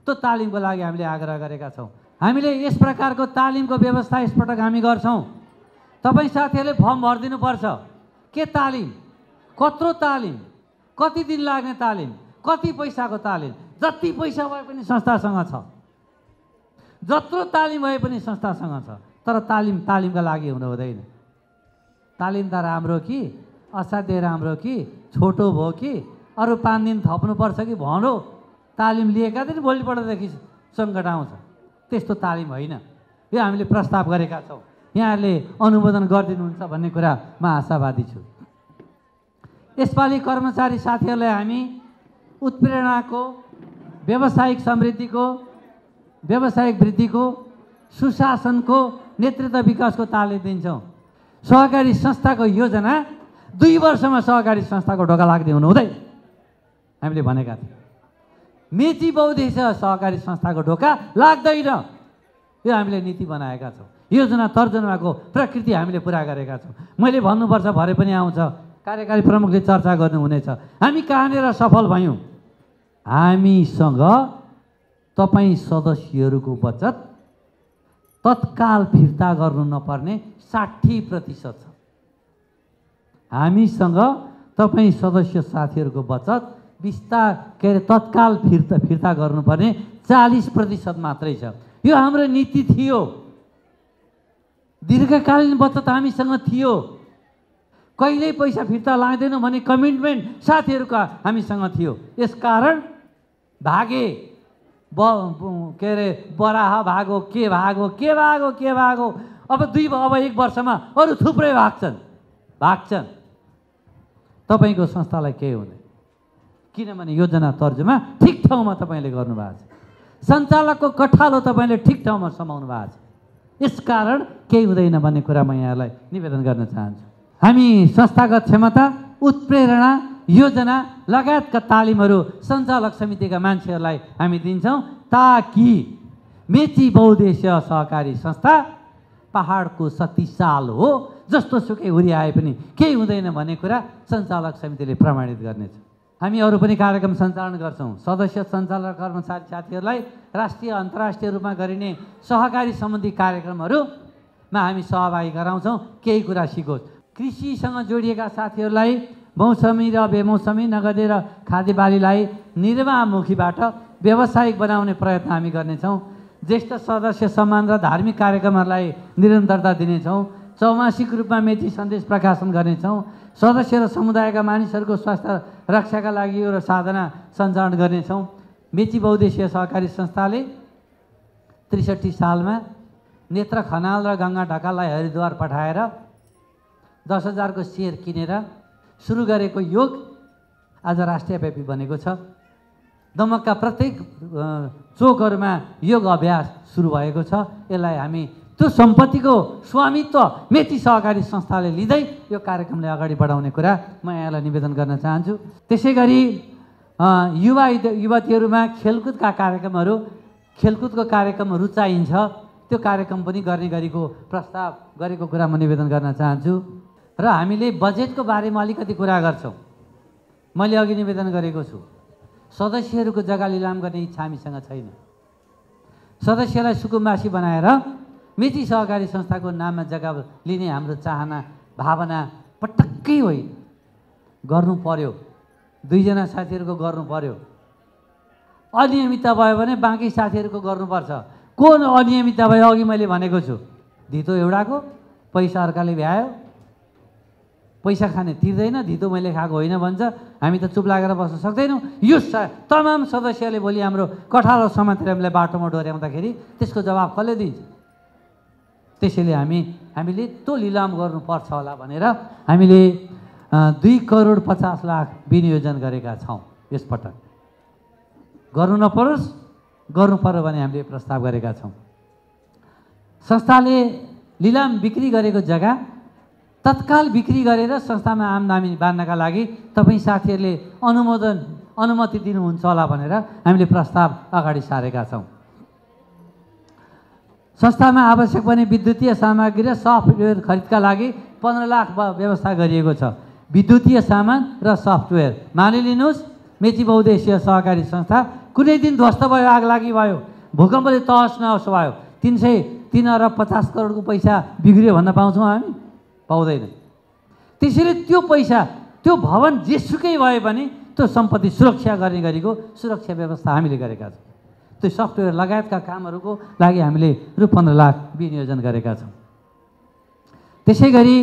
त्यो तालिमको लागि हामीले आग्रह गरेका छौँ। हामीले यस प्रकारको तालिमको व्यवस्था यसपटक हामी गर्छौँ। तपाईँ साथीहरूले फर्म भरिदिनुपर्छ। के तालिम, कत्रो तालिम, कति दिन लाग्ने तालिम, कति पैसाको तालिम, जति पैसा भए पनि संस्थासँग छ, जत्रो तालिम भए पनि संस्थासँग छ। तर तालिमका लागि हुनु हुँदैन। तालिम त राम्रो कि असाध्यै राम्रो कि छोटो भयो कि अरू 5 दिन थप्नुपर्छ कि भनौ, तालिम लिएका दिन भोलिपल्टदेखि सङ्कट आउँछ, त्यस्तो तालिम होइन। यो हामीले प्रस्ताव गरेका छौँ। यहाँहरूले अनुमोदन गरिदिनुहुन्छ भन्ने कुरा म आशावादी छु। यसपालि कर्मचारी साथीहरूलाई हामी उत्प्रेरणाको, व्यावसायिक समृद्धिको, व्यावसायिक वृद्धिको, सुशासनको, नेतृत्व विकासको तालिम दिन्छौँ। सहकारी संस्थाको योजना 2 वर्षमा सहकारी संस्थाको ढोका लाग्ने हुनु हुँदैन हामीले भनेका थियौँ। मेची बहुद्देश्य सहकारी संस्थाको ढोका लाग्दैन, यो हामीले नीति बनाएका छौँ। योजना तर्जुमाको प्रकृति हामीले पुरा गरेका छौँ। मैले भन्नुपर्छ, भरे पनि आउँछ, कार्यकारी प्रमुखले चर्चा गर्नुहुनेछ। हामी कहाँनिर सफल भयौँ? हामीसँग तपाईँ सदस्यहरूको बचत तत्काल फिर्ता गर्नु नपर्ने 60% छ। हामीसँग तपाईँ सदस्य साथीहरूको बचत तत्काल फिर्ता गर्नुपर्ने 40% मात्रै छ। यो हाम्रो नीति थियो। दीर्घकालीन बचत हामीसँग थियो। कहिल्यै पैसा फिर्ता लाग्दैनौँ भन्ने कमिटमेन्ट साथीहरूको हामीसँग थियो। यसकारण भागे बराह भागो, के भागो। अब 1 वर्षमा अरू थुप्रै भाग्छन्। तपाईँको संस्थालाई केही हुँदैन, किनभने योजना तर्जुमा ठिक ठाउँमा तपाईँले गर्नुभएको छ। सञ्चालकको कठालो तपाईँले ठिक ठाउँमा समाउनु भएको छ। यसकारण केही हुँदैन भन्ने कुरा म यहाँलाई निवेदन गर्न चाहन्छु। हामी संस्थागत क्षमता, उत्प्रेरणा, योजना लगायतका तालिमहरू सञ्चालक समितिका मान्छेहरूलाई हामी दिन्छौँ ताकि मेची बहुद्देश्य सहकारी संस्था पहाडको शक्तिशाल हो, जस्तो सुकै हुरी आए पनि केही हुँदैन भन्ने कुरा सञ्चालक समितिले प्रमाणित गर्नेछ। हामी अरू पनि कार्यक्रम सञ्चालन गर्छौँ। सदस्य सञ्चालक कर्मचारी साथीहरूलाई राष्ट्रिय अन्तर्राष्ट्रिय रूपमा गरिने सहकारी सम्बन्धी कार्यक्रमहरूमा हामी सहभागी गराउँछौँ, केही कुरा सिकोस्। कृषिसँग जोडिएका साथीहरूलाई मौसमी र बेमौसमी नगदे र खाद्य बालीलाई निर्वाहमुखीबाट व्यावसायिक बनाउने प्रयत्न हामी गर्नेछौँ। ज्येष्ठ सदस्य सम्मान र धार्मिक कार्यक्रमहरूलाई निरन्तरता दिनेछौँ। चौमासिक रूपमा मेची सन्देश प्रकाशन गर्नेछौँ। सदस्य र समुदायका मानिसहरूको स्वास्थ्य रक्षाका लागि यो साधना सञ्चालन गर्नेछौँ। मेची बहुद्देश्य सहकारी संस्थाले 63 सालमा नेत्र खनाल र गङ्गा ढकाललाई हरिद्वार पठाएर 10,000 को सेयर किनेर सुरु गरेको योग आज राष्ट्रियव्यापी बनेको छ। दमकका प्रत्येक चोकहरूमा योग अभ्यास सुरु भएको छ। यसलाई हामी त्यो सम्पत्तिको स्वामित्व मेची सहकारी संस्थाले लिँदै यो कार्यक्रमलाई अगाडि बढाउने कुरा म यहाँलाई निवेदन गर्न चाहन्छु। त्यसै गरी युवा युवतीहरूमा खेलकुदको कार्यक्रम रुचाइन्छ। त्यो कार्यक्रम पनि गर्ने गरीको प्रस्ताव गरेको कुरा म निवेदन गर्न चाहन्छु। र हामीले बजेटको बारेमा अलिकति कुरा गर्छौँ। मैले अघि निवेदन गरेको छु, सदस्यहरूको जग्गा लिलाम गर्ने इच्छा हामीसँग छैन। सदस्यलाई सुकुम्बासी बनाएर मेची सहकारी संस्थाको नाममा जग्गा लिने हाम्रो चाहना भावना पटक्कै होइन। गर्नु पर्यो, 2 जना साथीहरूको गर्नु पर्यो। अनियमितता भयो भने बाँकी साथीहरूको गर्नुपर्छ। को अनियमितता भयो? अघि मैले भनेको छु, धितो एउटाको पैसा अर्काले भ्यायो, पैसा खाने तिर्दैन, धितो मैले खाएको होइन भन्छ। हामी त चुप लागेर बस्न सक्दैनौँ। यो तमाम सदस्यले भोलि हाम्रो कठालो समातेर हामीलाई बाटोमा डोर्याउँदाखेरि त्यसको जवाब कसले दिन्छ? त्यसैले हामीले त्यो लिलाम गर्नुपर्छ होला भनेर हामीले 2,50,00,000 विनियोजन गरेका छौँ। यसपटक गर्नु नपरोस्, गर्नु पर्यो भने हामीले प्रस्ताव गरेका छौँ। संस्थाले लिलाम बिक्री गरेको जग्गा तत्काल बिक्री गरेर संस्थामा आमदानी बाँड्नका लागि तपाईँ साथीहरूले अनुमति दिनुहुन्छ होला भनेर हामीले प्रस्ताव अगाडि सारेका छौँ। संस्थामा आवश्यक पर्ने विद्युतीय सामग्री र सफ्टवेयर खरिदका लागि 15 लाख व्यवस्था गरिएको छ। विद्युतीय सामान र सफ्टवेयर मानिलिनुहोस् मेची बहुद्देशीय सहकारी संस्था कुनै दिन ध्वस्त भयो, आग लागि भयो, भूकम्पले तहस नहस भयो, 303 अरब 50 करोडको पैसा बिग्रियो भन्न पाउँछौँ हामी? पाउँदैन। त्यसैले त्यो पैसा, त्यो भवन जेसुकै भए पनि त्यो सम्पत्ति सुरक्षा गर्ने गरीको सुरक्षा व्यवस्था हामीले गरेका छौँ। त्यो सफ्टवेयर लगायतका कामहरूको लागि हामीले रु 15 लाख विनियोजन गरेका छौँ। त्यसै गरी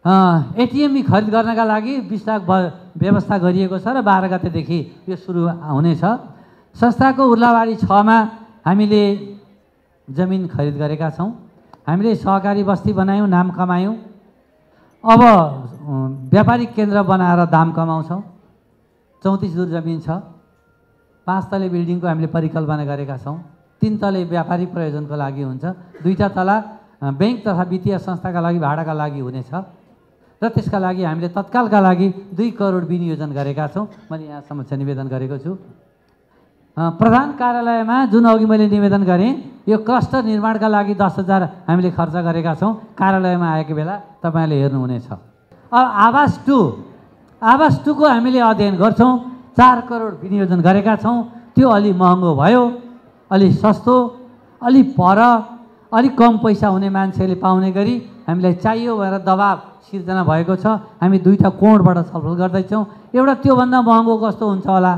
एटिएम खरिद गर्नका लागि 20 लाख व्यवस्था गरिएको छ र 12 गतेदेखि यो सुरु हुनेछ। संस्थाको उर्लाबारी 6 मा हामीले जमिन खरिद गरेका छौँ। हामीले सहकारी बस्ती बनायौँ, नाम कमायौँ। अब व्यापारिक केन्द्र बनाएर दाम कमाउँछौँ। 34 दूर जमिन छ। 5 तले बिल्डिङको हामीले परिकल्पना गरेका छौँ। 3 तले व्यापारिक प्रयोजनको लागि हुन्छ, 2टा तला ब्याङ्क तथा वित्तीय संस्थाका लागि भाडाका लागि हुनेछ र त्यसका लागि हामीले तत्कालका लागि 2 करोड विनियोजन गरेका छौँ। मैले यहाँ समक्ष निवेदन गरेको छु। प्रधान कार्यालयमा जुन अघि मैले निवेदन गरेँ, यो क्लस्टर निर्माणका लागि 10,000 हामीले खर्च गरेका छौँ। कार्यालयमा आएको बेला तपाईँले हेर्नुहुनेछ। अब आवास 2 को हामीले अध्ययन गर्छौँ। 4 करोड विनियोजन गरेका छौँ। त्यो अलि महँगो भयो, अलि सस्तो, अलि पर, अलिक कम पैसा हुने मान्छेले पाउने गरी हामीलाई चाहियो भनेर दबाब सिर्जना भएको छ। हामी 2टा कोणबाट छलफल गर्दैछौँ। एउटा त्योभन्दा महँगो कस्तो हुन्छ होला,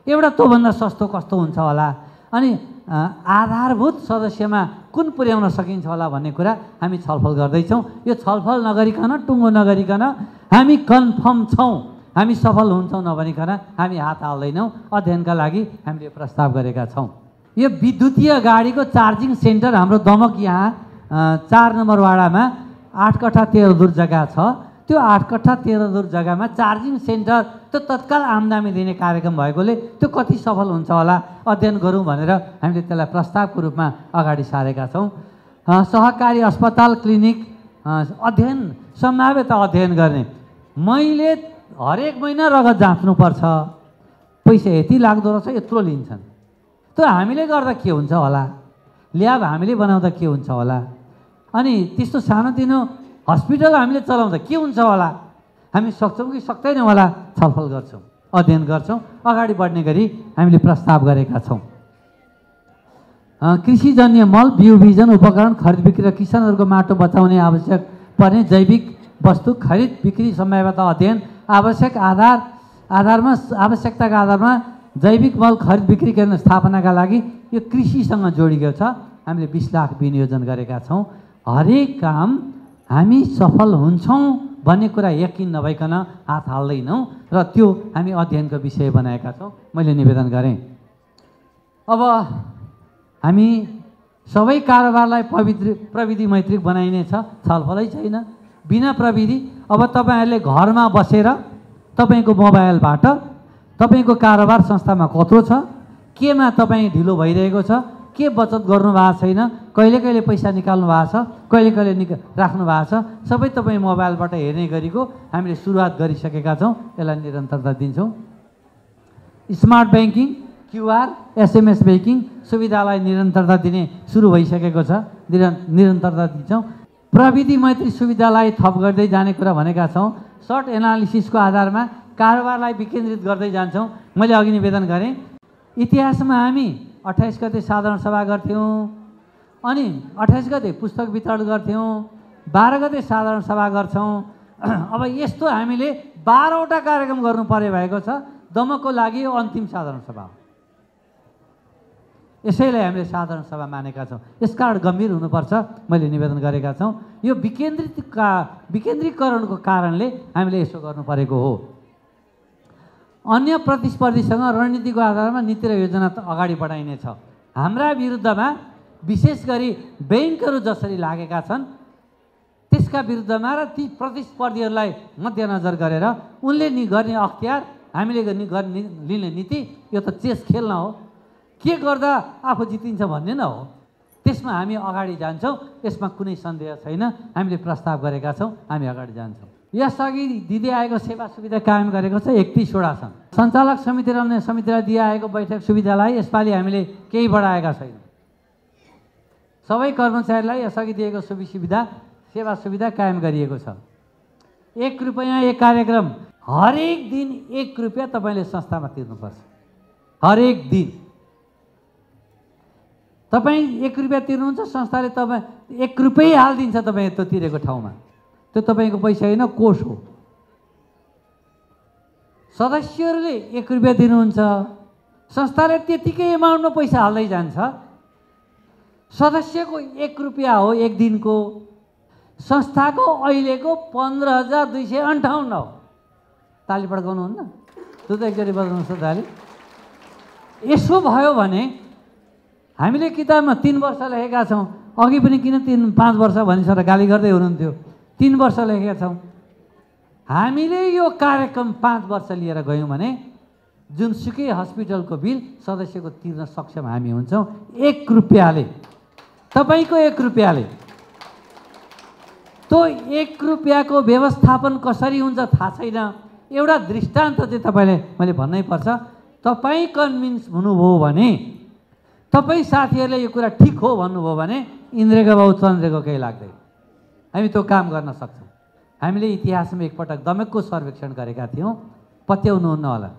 एउटा त्योभन्दा सस्तो कस्तो हुन्छ होला, अनि आधारभूत सदस्यमा कुन पुर्याउन सकिन्छ होला भन्ने कुरा हामी छलफल गर्दैछौँ। यो छलफल नगरिकन, टुङ्गो नगरिकन हामी कन्फर्म छौँ, हामी सफल हुन्छौँ नभनिकन हामी हात हाल्दैनौँ। अध्ययनका लागि हामीले प्रस्ताव गरेका छौँ। यो विद्युतीय गाडीको चार्जिङ सेन्टर हाम्रो दमक यहाँ 4 नम्बर वाडामा 8 कट्ठा 13 दूर जग्गा छ। त्यो 8 कट्ठा 13 दूर जग्गामा चार्जिङ सेन्टर त्यो तत्काल आमदानी दिने कार्यक्रम भएकोले त्यो कति सफल हुन्छ होला अध्ययन गरौँ भनेर हामीले त्यसलाई प्रस्तावको रूपमा अगाडि सारेका छौँ। सहकारी अस्पताल क्लिनिक अध्ययन, सम्भाव्यता अध्ययन गर्ने। मैले हरेक महिना रगत जाँच्नुपर्छ, पैसा यति लाग्दो रहेछ, यत्रो लिन्छन्। त्यो हामीले गर्दा के हुन्छ होला, ल्याब हामीले बनाउँदा के हुन्छ होला, अनि त्यस्तो सानोतिनो हस्पिटल हामीले चलाउँदा के हुन्छ होला, हामी सक्छौँ कि सक्दैनौँ होला, छलफल गर्छौँ, अध्ययन गर्छौँ। अगाडि बढ्ने गरी हामीले प्रस्ताव गरेका छौँ। कृषिजन्य मल, बिउ बिजन, उपकरण खरिद बिक्री र किसानहरूको माटो बचाउने आवश्यक पर्ने जैविक वस्तु खरिद बिक्री सम्भाव्यता अध्ययन। आवश्यकताका आधारमा जैविक मल खरिद बिक्री केन्द्र स्थापनाका लागि यो कृषिसँग जोडिएको छ। हामीले 20 लाख विनियोजन गरेका छौँ। हरेक काम हामी सफल हुन्छौँ भन्ने कुरा यकिन नभइकन हात हाल्दैनौँ र त्यो हामी अध्ययनको विषय बनाएका छौँ। मैले निवेदन गरेँ। अब हामी सबै कारोबारलाई प्रविधि मैत्रिक बनाइनेछ, छलफलै छैन। बिना प्रविधि अब तपाईँहरूले घरमा बसेर तपाईँको मोबाइलबाट तपाईँको कारोबार संस्थामा कत्रो छ, केमा तपाईँ ढिलो भइरहेको छ, के बचत गर्नु भएको छैन, कहिले कहिले पैसा निकाल्नु भएको छ, कहिले कहिले राख्नु भएको छ, सबै तपाईँ मोबाइलबाट हेर्ने गरीको हामीले सुरुवात गरिसकेका छौँ। यसलाई निरन्तरता दिन्छौँ। Smart banking, QR SMS banking सुविधालाई निरन्तरता दिने सुरु भइसकेको छ, निरन्तरता दिन्छौँ। प्रविधि मैत्री सुविधालाई थप गर्दै जाने कुरा भनेका छौँ। सर्ट एनालिसिसको आधारमा कारोबारलाई विकेन्द्रित गर्दै जान्छौँ। मैले अघि निवेदन गरेँ, इतिहासमा हामी 28 गते साधारण सभा गर्थ्यौँ, अनि 28 गते पुस्तक वितरण गर्थ्यौँ, 12 गते साधारण सभा गर्छौँ। अब यस्तो हामीले 12वटा कार्यक्रम गर्नु पर्ने भएको छ। दमकको लागि यो अन्तिम साधारण सभा हो। यसैलाई हामीले साधारण सभा मानेका छौँ। यसकारण गम्भीर हुनुपर्छ मैले निवेदन गरेका छौँ। यो विकेन्द्रीकरणको कारणले हामीले यसो गर्नु परेको हो। अन्य प्रतिस्पर्धीसँग रणनीतिको आधारमा नीति र योजना अगाडि बढाइनेछ। हाम्रा विरुद्धमा विशेष गरी ब्याङ्कहरू जसरी लागेका छन् त्यसका विरुद्धमा र ती प्रतिस्पर्धीहरूलाई मध्यनजर गरेर उनले गर्ने अख्तियार, हामीले लिने नीति, यो त चेस खेल्न हो। के गर्दा आफू जितिन्छ भन्ने न हो। त्यसमा हामी अगाडि जान्छौँ, यसमा कुनै सन्देह छैन। हामीले प्रस्ताव गरेका छौँ, हामी अगाडि जान्छौँ। यसअघि दिँदै आएको सेवा सुविधा कायम गरेको छ 31वटा छन्। सञ्चालक समिति र अन्य समितिलाई दिइआएको बैठक सुविधालाई यसपालि हामीले केही बढाएका छैनौँ। सबै कर्मचारीलाई यसअघि दिएको सेवा सुविधा कायम गरिएको छ। 1 रुपैयाँ 1 कार्यक्रम, हरेक दिन 1 रुपैयाँ तपाईँले संस्थामा तिर्नुपर्छ। हरेक दिन तपाईँ 1 रुपैयाँ तिर्नुहुन्छ, संस्थाले तपाईँ 1 रुपैयाँ हालिदिन्छ तपाईँ त्यो तिरेको ठाउँमा। त्यो तपाईँको पैसा होइन, कोष हो। सदस्यहरूले 1 रुपैयाँ दिनुहुन्छ, संस्थाले त्यतिकै एमाउन्टमा पैसा हाल्दै जान्छ। सदस्यको 1 रुपैयाँ हो एक दिनको। संस्थाको अहिलेको 15,258 हो। ताली पड्काउनुहुन्न? त्यो त एकचोटि बजाउनुहोस् त ताली। यसो भयो भने हामीले किताबमा 3 वर्ष लेखेका छौँ। अघि पनि किन 5 वर्ष भनिसकेर गाली गर्दै हुनुहुन्थ्यो। 3 वर्ष लेखेका छौँ। हामीले यो कार्यक्रम 5 वर्ष लिएर गयौँ भने जुनसुकै हस्पिटलको बिल सदस्यको तिर्न सक्षम हामी हुन्छौँ 1 रुपैयाँले। तपाईँको 1 रुपैयाँले। त्यो 1 रुपैयाँको व्यवस्थापन कसरी हुन्छ थाहा छैन। एउटा दृष्टान्त चाहिँ तपाईँले मैले भन्नै पर्छ। तपाईँ कन्भिन्स हुनुभयो भने, तपाईँ साथीहरूले यो कुरा ठिक हो भन्नुभयो भने इन्द्रेको बाउ चन्द्रेको केही लाग्दैन। हामी त्यो काम गर्न सक्छौँ। हामीले इतिहासमा एकपटक दमकको सर्वेक्षण गरेका थियौँ, पत्याउनुहुन्न होला।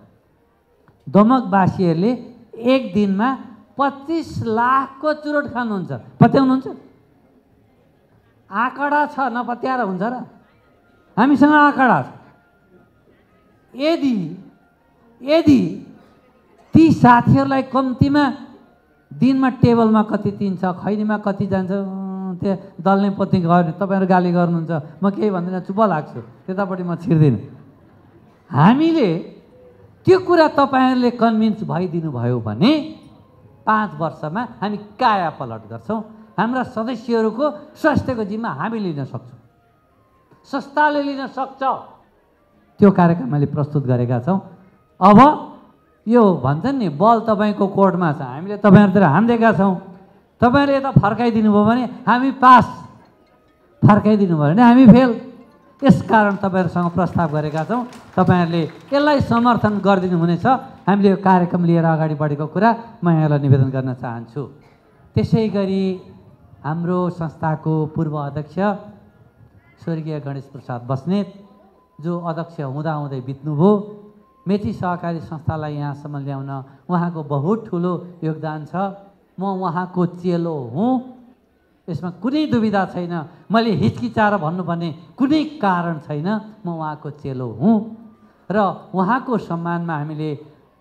दमकवासीहरूले एक दिनमा 25 लाखको चुरोट खानुहुन्छ। पत्याउनुहुन्छ? आँकडा छ, नपत्याएर हुन्छ र? हामीसँग आँकडा छ। यदि ती साथीहरूलाई कम्तीमा दिनमा टेबलमा कति तिन्छ, खैनीमा कति जान्छ, त्यो दल्ने पत्नी गयो भने तपाईँहरू गाली गर्नुहुन्छ, म केही भन्दिनँ, चुप लाग्छु, त्यतापट्टि म छिर्दिनँ। हामीले त्यो कुरा तपाईँहरूले कन्भिन्स भइदिनु भयो भने 5 वर्षमा हामी काया पलट गर्छौँ। हाम्रा सदस्यहरूको स्वास्थ्यको जिम्मा हामी लिन सक्छौँ, संस्थाले लिन सक्छ। त्यो कार्यक्रम हामीले प्रस्तुत गरेका छौँ। अब यो भन्छन् नि बल तपाईँको कोर्टमा छ, हामीले तपाईँहरूतिर हान्दिएका छौँ। तपाईँहरूले यता फर्काइदिनु भयो भने हामी पास, फर्काइदिनु भयो भने हामी फेल। यसकारण तपाईँहरूसँग प्रस्ताव गरेका छौँ। तपाईँहरूले यसलाई समर्थन गरिदिनु हुनेछ। हामीले यो कार्यक्रम लिएर अगाडि बढेको कुरा म यहाँलाई निवेदन गर्न चाहन्छु। त्यसै गरी हाम्रो संस्थाको पूर्व अध्यक्ष स्वर्गीय गणेश प्रसाद बस्नेत जो अध्यक्ष हुँदाहुँदै बित्नुभयो, मेची सहकारी संस्थालाई यहाँसम्म ल्याउन उहाँको बहुत ठुलो योगदान छ। म उहाँको चेलो हुँ, यसमा कुनै दुविधा छैन। मैले हिचकिचाएर भन्नुपर्ने कुनै कारण छैन। म उहाँको चेलो हुँ र उहाँको सम्मानमा हामीले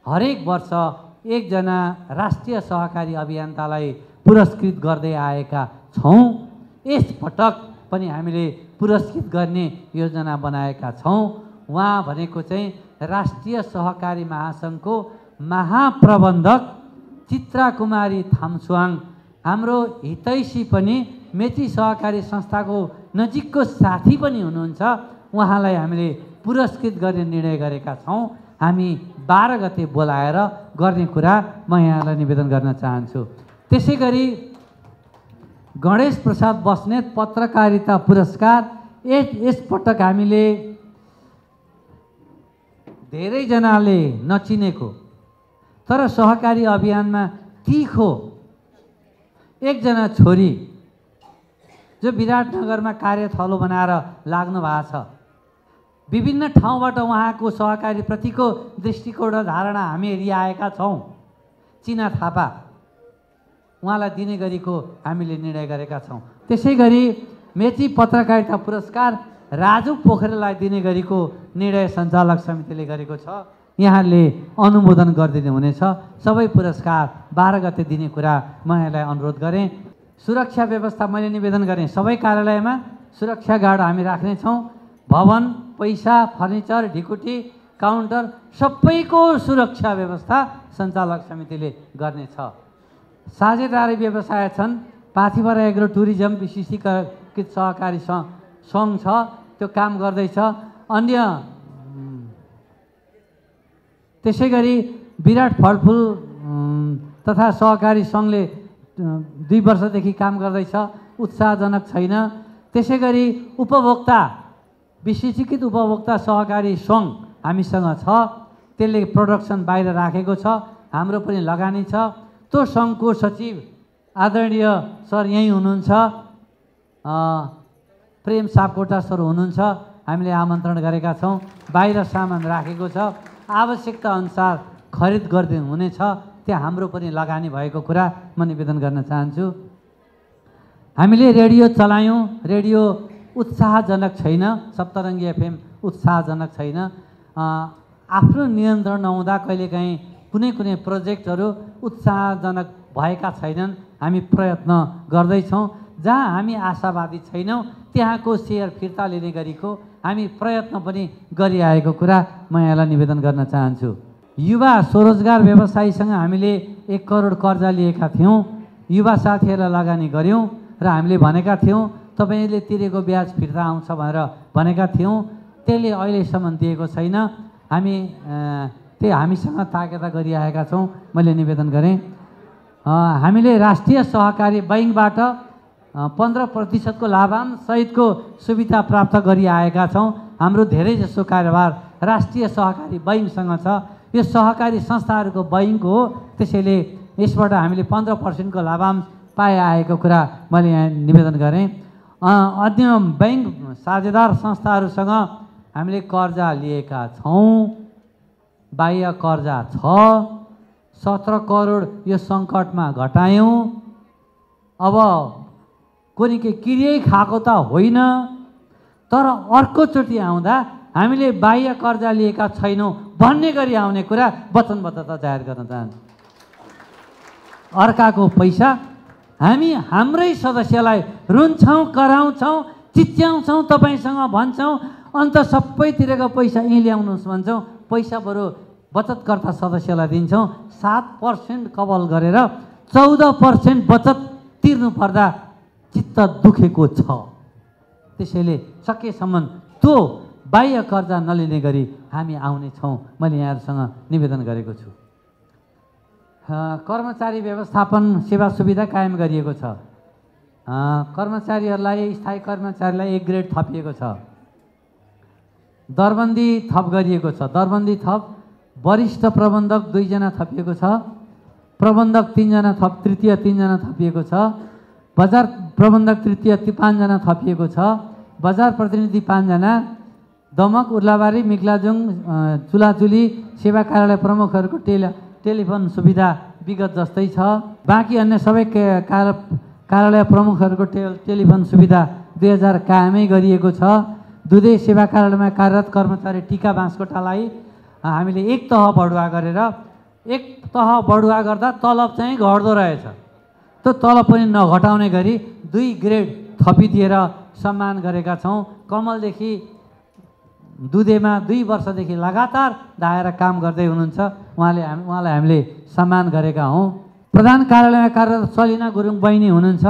हरेक वर्ष एकजना राष्ट्रिय सहकारी अभियन्तालाई पुरस्कृत गर्दै आएका छौँ। यसपटक पनि हामीले पुरस्कृत गर्ने योजना बनाएका छौँ। उहाँ भनेको चाहिँ राष्ट्रिय सहकारी महासङ्घको महाप्रबन्धक चित्रा कुमारी थाम्सुवाङ, हाम्रो हितैषी पनि मेची सहकारी संस्थाको नजिकको साथी पनि हुनुहुन्छ। उहाँलाई हामीले पुरस्कृत गर्ने निर्णय गरेका छौँ। हामी 12 गते बोलाएर गर्ने कुरा म यहाँलाई निवेदन गर्न चाहन्छु। त्यसै गरी गणेश प्रसाद बस्नेत पत्रकारिता पुरस्कार यसपटक हामीले धेरैजनाले नचिनेको तर सहकारी अभियानमा तिखो एकजना छोरी जो विराटनगरमा कार्यथलो बनाएर लाग्नु भएको छ, विभिन्न ठाउँबाट उहाँको सहकारीप्रतिको दृष्टिकोण र धारणा हामी हेरिआएका छौँ। चिना थापा, उहाँलाई दिने गरीको हामीले निर्णय गरेका छौँ। त्यसै गरी मेची पत्रकारिता पुरस्कार राजु पोखरेललाई दिने गरीको निर्णय सञ्चालक समितिले गरेको छ। यहाँले अनुमोदन गरिदिनु हुनेछ। सबै पुरस्कार 12 गते दिने कुरा म यहाँलाई अनुरोध गरेँ। सुरक्षा व्यवस्था मैले निवेदन गरेँ, सबै कार्यालयमा सुरक्षा गार्ड हामी राख्नेछौँ। भवन, पैसा, फर्निचर, ढिकुटी, काउन्टर सबैको सुरक्षा व्यवस्था सञ्चालक समितिले गर्नेछ। साझेदारी व्यवसाय छन्, पाथिभरा एग्रो टुरिज्म विशिष्टीकृत सहकारी सङ्घ छ, त्यो काम गर्दैछ। अन्य त्यसै गरी विराट फलफुल तथा सहकारी सङ्घले 2 वर्षदेखि काम गर्दैछ, उत्साहजनक छैन। त्यसै गरी उपभोक्ता विशिष्टीकृत उपभोक्ता सहकारी सङ्घ हामीसँग छ, त्यसले प्रोडक्सन बाहिर राखेको छ, हाम्रो पनि लगानी छ। त्यो सङ्घको सचिव आदरणीय सर यहीँ हुनुहुन्छ, प्रेम सापकोटा सर हुनुहुन्छ, हामीले आमन्त्रण गरेका छौँ। बाहिर सामान राखेको छ, आवश्यकता अनुसार खरिद गरिदिनु हुनेछ। त्यहाँ हाम्रो पनि लगानी भएको कुरा म निवेदन गर्न चाहन्छु। हामीले रेडियो चलायौँ, रेडियो उत्साहजनक छैन, सप्तरङ्गी एफएम उत्साहजनक छैन। आफ्नो नियन्त्रण नहुँदा कहिलेकाहीँ कुनै प्रोजेक्टहरू उत्साहजनक भएका छैनन्। हामी प्रयत्न गर्दैछौँ। जहाँ हामी आशावादी छैनौँ त्यहाँको सेयर फिर्ता लिने गरीको हामी प्रयत्न पनि गरिआएको कुरा म यहाँलाई निवेदन गर्न चाहन्छु। युवा स्वरोजगार व्यवसायीसँग हामीले 1 करोड कर्जा लिएका थियौँ, युवा साथीहरूलाई लगानी गऱ्यौँ र हामीले भनेका थियौँ तपाईँले तिरेको ब्याज फिर्ता आउँछ भनेर भनेका थियौँ। त्यसले अहिलेसम्म दिएको छैन। हामीसँग ताकेता गरिआएका छौँ। मैले निवेदन गरेँ हामीले राष्ट्रिय सहकारी बैङ्कबाट 15% लाभांश सहितको सुविधा प्राप्त गरिआएका छौँ। हाम्रो धेरैजसो कारोबार राष्ट्रिय सहकारी बैङ्कसँग छ। यो सहकारी संस्थाहरूको बैङ्क हो, त्यसैले यसबाट हामीले 15% लाभांश पाइआएको कुरा मैले यहाँ निवेदन गरेँ। अन्य बैङ्क साझेदार संस्थाहरूसँग हामीले कर्जा लिएका छौँ, बाह्य कर्जा छ। 17 करोड यो सङ्कटमा घटायौँ। अब कुनै किरियै खाएको त होइन, तर अर्कोचोटि आउँदा हामीले बाह्य कर्जा लिएका छैनौँ भन्ने गरी आउने कुरा वचनबद्धता जाहेर गर्न चाहन्छु। अर्काको पैसा हामी हाम्रै सदस्यलाई रुन्छौँ, कराउँछौँ, चिच्याउँछौँ, तपाईँसँग भन्छौँ, अन्त सबैतिरको पैसा यहीँ ल्याउनुहोस् भन्छौँ। पैसा बरु बचतकर्ता सदस्यलाई दिन्छौँ। 7% कबल गरेर 14% बचत तिर्नु पर्दा चित्त दुखेको छ। त्यसैले सकेसम्म त्यो बाह्य कर्जा नलिने गरी हामी आउनेछौँ, मैले यहाँहरूसँग निवेदन गरेको छु। कर्मचारी व्यवस्थापन सेवा सुविधा कायम गरिएको छ। कर्मचारीहरूलाई, स्थायी कर्मचारीलाई 1 ग्रेड थपिएको छ। दरबन्दी थप गरिएको छ। दरबन्दी थप वरिष्ठ प्रबन्धक 2 जना थपिएको छ। प्रबन्धक 3 जना तृतीय 3 जना थपिएको छ। बजार प्रबन्धक तृतीय 5 जना थपिएको छ। बजार प्रतिनिधि 5 जना। दमक, उर्लाबारी, मिक्लाजुङ, चुलाचुली सेवा कार्यालय प्रमुखहरूको टेलिफोन सुविधा विगत जस्तै छ। बाँकी अन्य सबै कार्यालय प्रमुखहरूको टेलिफोन सुविधा 2000 कायमै गरिएको छ। दुधे सेवा कार्यालयमा कार्यरत कर्मचारी टिका बाँसकोटालाई हामीले 1 तह बढुवा गरेर 1 तह बढुवा गर्दा तलब चाहिँ घट्दो रहेछ। त्यो तलब पनि नघटाउने गरी 2 ग्रेड थपिदिएर सम्मान गरेका छौँ। कमलदेखि दुधेमा 2 वर्षदेखि लगातार धाएर काम गर्दै हुनुहुन्छ, उहाँलाई हामीले सम्मान गरेका हौँ। प्रधान कार्यालयमा कार्यरत सलिना गुरुङ बहिनी हुनुहुन्छ,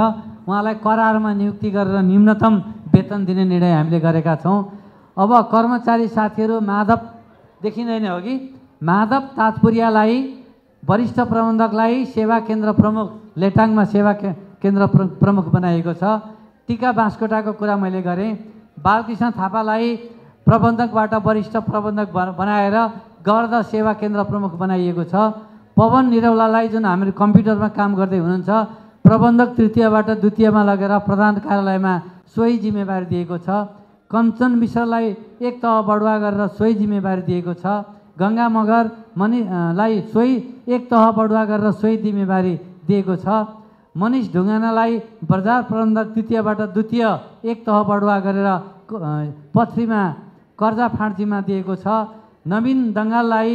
उहाँलाई करारमा नियुक्ति गरेर न्यूनतम वेतन दिने निर्णय हामीले गरेका छौँ। अब कर्मचारी साथीहरू माधव देखिँदैन हो कि माधव ताजपुरियालाई वरिष्ठ प्रबन्धकलाई सेवा केन्द्र प्रमुख लेटाङमा सेवा केन्द्र प्रमुख बनाइएको छ। टिका बाँसकोटाको कुरा मैले गरेँ। बालकृष्ण थापालाई प्रबन्धकबाट वरिष्ठ प्रबन्धक बनाएर गर्दा सेवा केन्द्र प्रमुख बनाइएको छ। पवन निरौलालाई जुन हाम्रो कम्प्युटरमा काम गर्दै हुनुहुन्छ प्रबन्धक तृतीयबाट द्वितीयमा लगेर प्रधान कार्यालयमा सोही जिम्मेवारी दिएको छ। कञ्चन मिश्रलाई एक तह बढुवा गरेर सोही जिम्मेवारी दिएको छ। गङ्गा मगर लाई सोही एक तह बढुवा गरेर सोही जिम्मेवारी दिएको छ। मनिष ढुङ्गानालाई बजार प्रबन्धक तृतीयबाट द्वितीय एक तह बढुवा गरेर पथरीमा कर्जा फाँडजीमा दिएको छ। नवीन दङ्गाललाई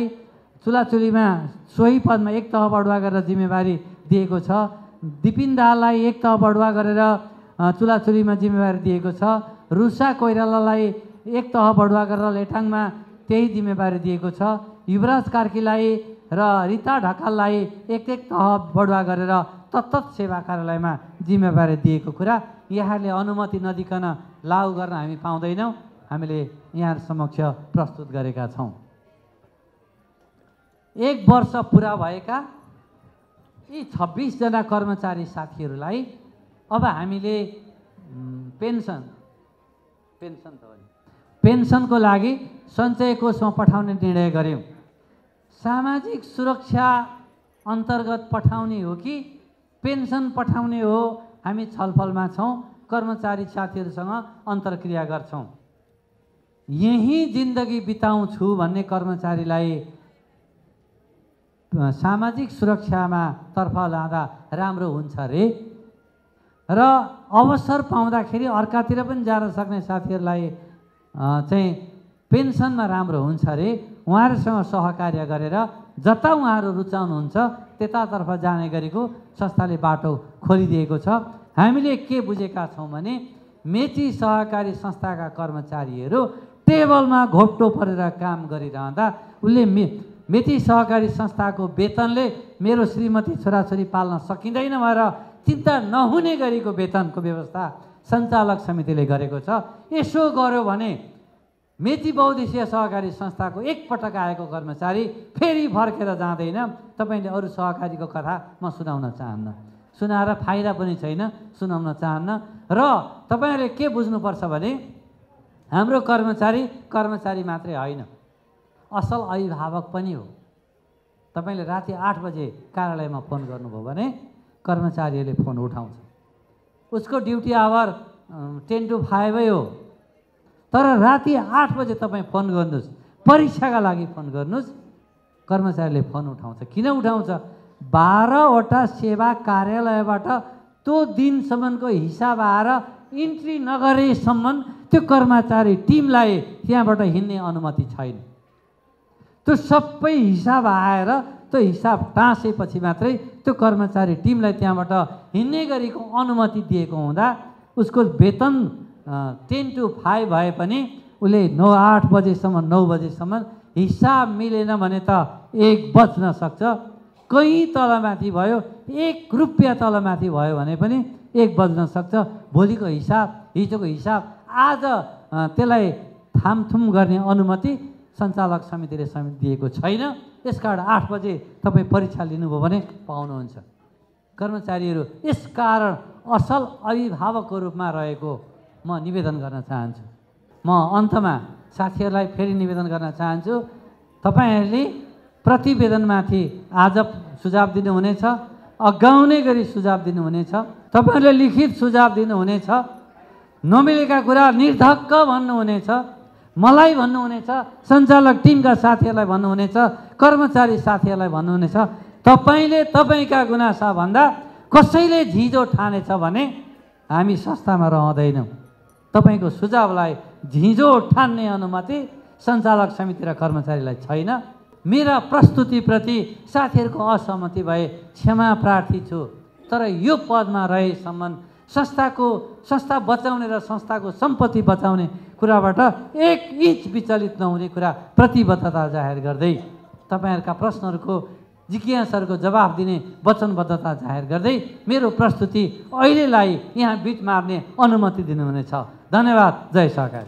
चुलाचुलीमा सोही पदमा एक तह बढुवा गरेर जिम्मेवारी दिएको छ। दिपिन दाहाललाई एक तह बढुवा गरेर चुलाचुलीमा जिम्मेवारी दिएको छ। रुसा कोइरालालाई एक तह बढुवा गरेर लेटाङमा त्यही जिम्मेवारी दिएको छ। युवराज कार्कीलाई र रिता ढकाललाई एक तह बढुवा गरेर तत्त सेवा कार्यालयमा जिम्मेवारी दिएको कुरा यहाँले अनुमति नदिकन लागू गर्न हामी पाउँदैनौँ। हामीले यहाँ समक्ष प्रस्तुत गरेका छौँ। 1 वर्ष पुरा भएका यी 26 जना कर्मचारी साथीहरूलाई अब हामीले पेन्सनको लागि सञ्चय कोषमा पठाउने निर्णय गर्यौँ। सामाजिक सुरक्षा अन्तर्गत पठाउने हो कि पेन्सन पठाउने हो, हामी छलफलमा छौँ। कर्मचारी साथीहरूसँग अन्तर्क्रिया गर्छौँ। यही जिन्दगी बिताउँछु भन्ने कर्मचारीलाई सामाजिक सुरक्षामा तर्फ लाँदा राम्रो हुन्छ रे र अवसर पाउँदाखेरि अर्कातिर पनि जान सक्ने साथीहरूलाई चाहिँ पेन्सनमा राम्रो हुन्छ रे। उहाँहरूसँग सहकार्य गरेर जता उहाँहरू रुचाउनुहुन्छ त्यतातर्फ जाने गरेको संस्थाले बाटो खोलिदिएको छ। हामीले के बुझेका छौँ भने मेची सहकारी संस्थाका कर्मचारीहरू टेबलमा घोप्टो परेर काम गरिरहँदा उसले मेची सहकारी संस्थाको वेतनले मेरो श्रीमती छोराछोरी पाल्न सकिँदैन भनेर चिन्ता नहुने गरीको वेतनको व्यवस्था सञ्चालक समितिले गरेको छ। यसो गर्यो भने मेची बहुद्देशीय सहकारी संस्थाको एकपटक आएको कर्मचारी फेरि फर्केर जाँदैन। तपाईँले अरू सहकारीको कथा म सुनाउन चाहन्न, सुनाएर फाइदा पनि छैन, सुनाउन चाहन्न। र तपाईँहरूले के बुझ्नुपर्छ भने हाम्रो कर्मचारी मात्रै होइन, असल अभिभावक पनि हो। तपाईँले राति 8 बजे कार्यालयमा फोन गर्नुभयो भने कर्मचारीहरूले फोन उठाउँछ। उसको ड्युटी आवर 10 to 5 हो, तर राति 8 बजे तपाईँ फोन गर्नुहोस्, परीक्षाका लागि फोन गर्नुहोस्, कर्मचारीले फोन उठाउँछ। किन उठाउँछ? 12वटा सेवा कार्यालयबाट त्यो दिनसम्मको हिसाब आएर इन्ट्री नगरेसम्म त्यो कर्मचारी टिमलाई त्यहाँबाट हिँड्ने अनुमति छैन। त्यो सबै हिसाब आएर त्यो हिसाब टाँसेपछि मात्रै त्यो कर्मचारी टिमलाई त्यहाँबाट हिँड्ने गरेको अनुमति दिएको हुँदा उसको वेतन 10 to 5 भए पनि उसले 8 बजेसम्म 9 बजेसम्म हिसाब मिलेन भने त 1 बज्न सक्छ। कहीँ तलमाथि भयो, 1 रुपियाँ तलमाथि भयो भने पनि 1 बज्न सक्छ। भोलिको हिसाब, हिजोको हिसाब आज त्यसलाई थामथुम गर्ने अनुमति सञ्चालक समितिले दिएको छैन। यसकारण 8 बजे तपाईँ परीक्षा लिनुभयो भने पाउनुहुन्छ। कर्मचारीहरू यसकारण असल अभिभावकको रूपमा रहेको म निवेदन गर्न चाहन्छु। म अन्तमा साथीहरूलाई फेरि निवेदन गर्न चाहन्छु, तपाईँहरूले प्रतिवेदनमाथि आज सुझाव दिनुहुनेछ, अगाउने गरी सुझाव दिनुहुनेछ, तपाईँहरूले लिखित सुझाव दिनुहुनेछ, नमिलेका कुरा निर्धक्क भन्नुहुनेछ, मलाई भन्नुहुनेछ, सञ्चालक टिमका साथीहरूलाई भन्नुहुनेछ, कर्मचारी साथीहरूलाई भन्नुहुनेछ। तपाईँले तपाईँका गुनासा भन्दा कसैले झिजो ठानेछ भने हामी संस्थामा रहँदैनौँ। तपाईँको सुझावलाई झिजो ठान्ने अनुमति सञ्चालक समिति र कर्मचारीलाई छैन। मेरा प्रस्तुतिप्रति साथीहरूको असहमति भए क्षमा प्रार्थी छु, तर यो पदमा रहेसम्म संस्था बचाउने र संस्थाको सम्पत्ति बचाउने कुराबाट 1 इन्च विचलित नहुने कुरा प्रतिबद्धता जाहेर गर्दै तपाईँहरूका प्रश्नहरूको जिज्ञासाहरूको जवाफ दिने वचनबद्धता जाहेर गर्दै मेरो प्रस्तुति अहिलेलाई यहाँ बिट मार्ने अनुमति दिनुहुनेछ। धन्यवाद। जय सहकारी।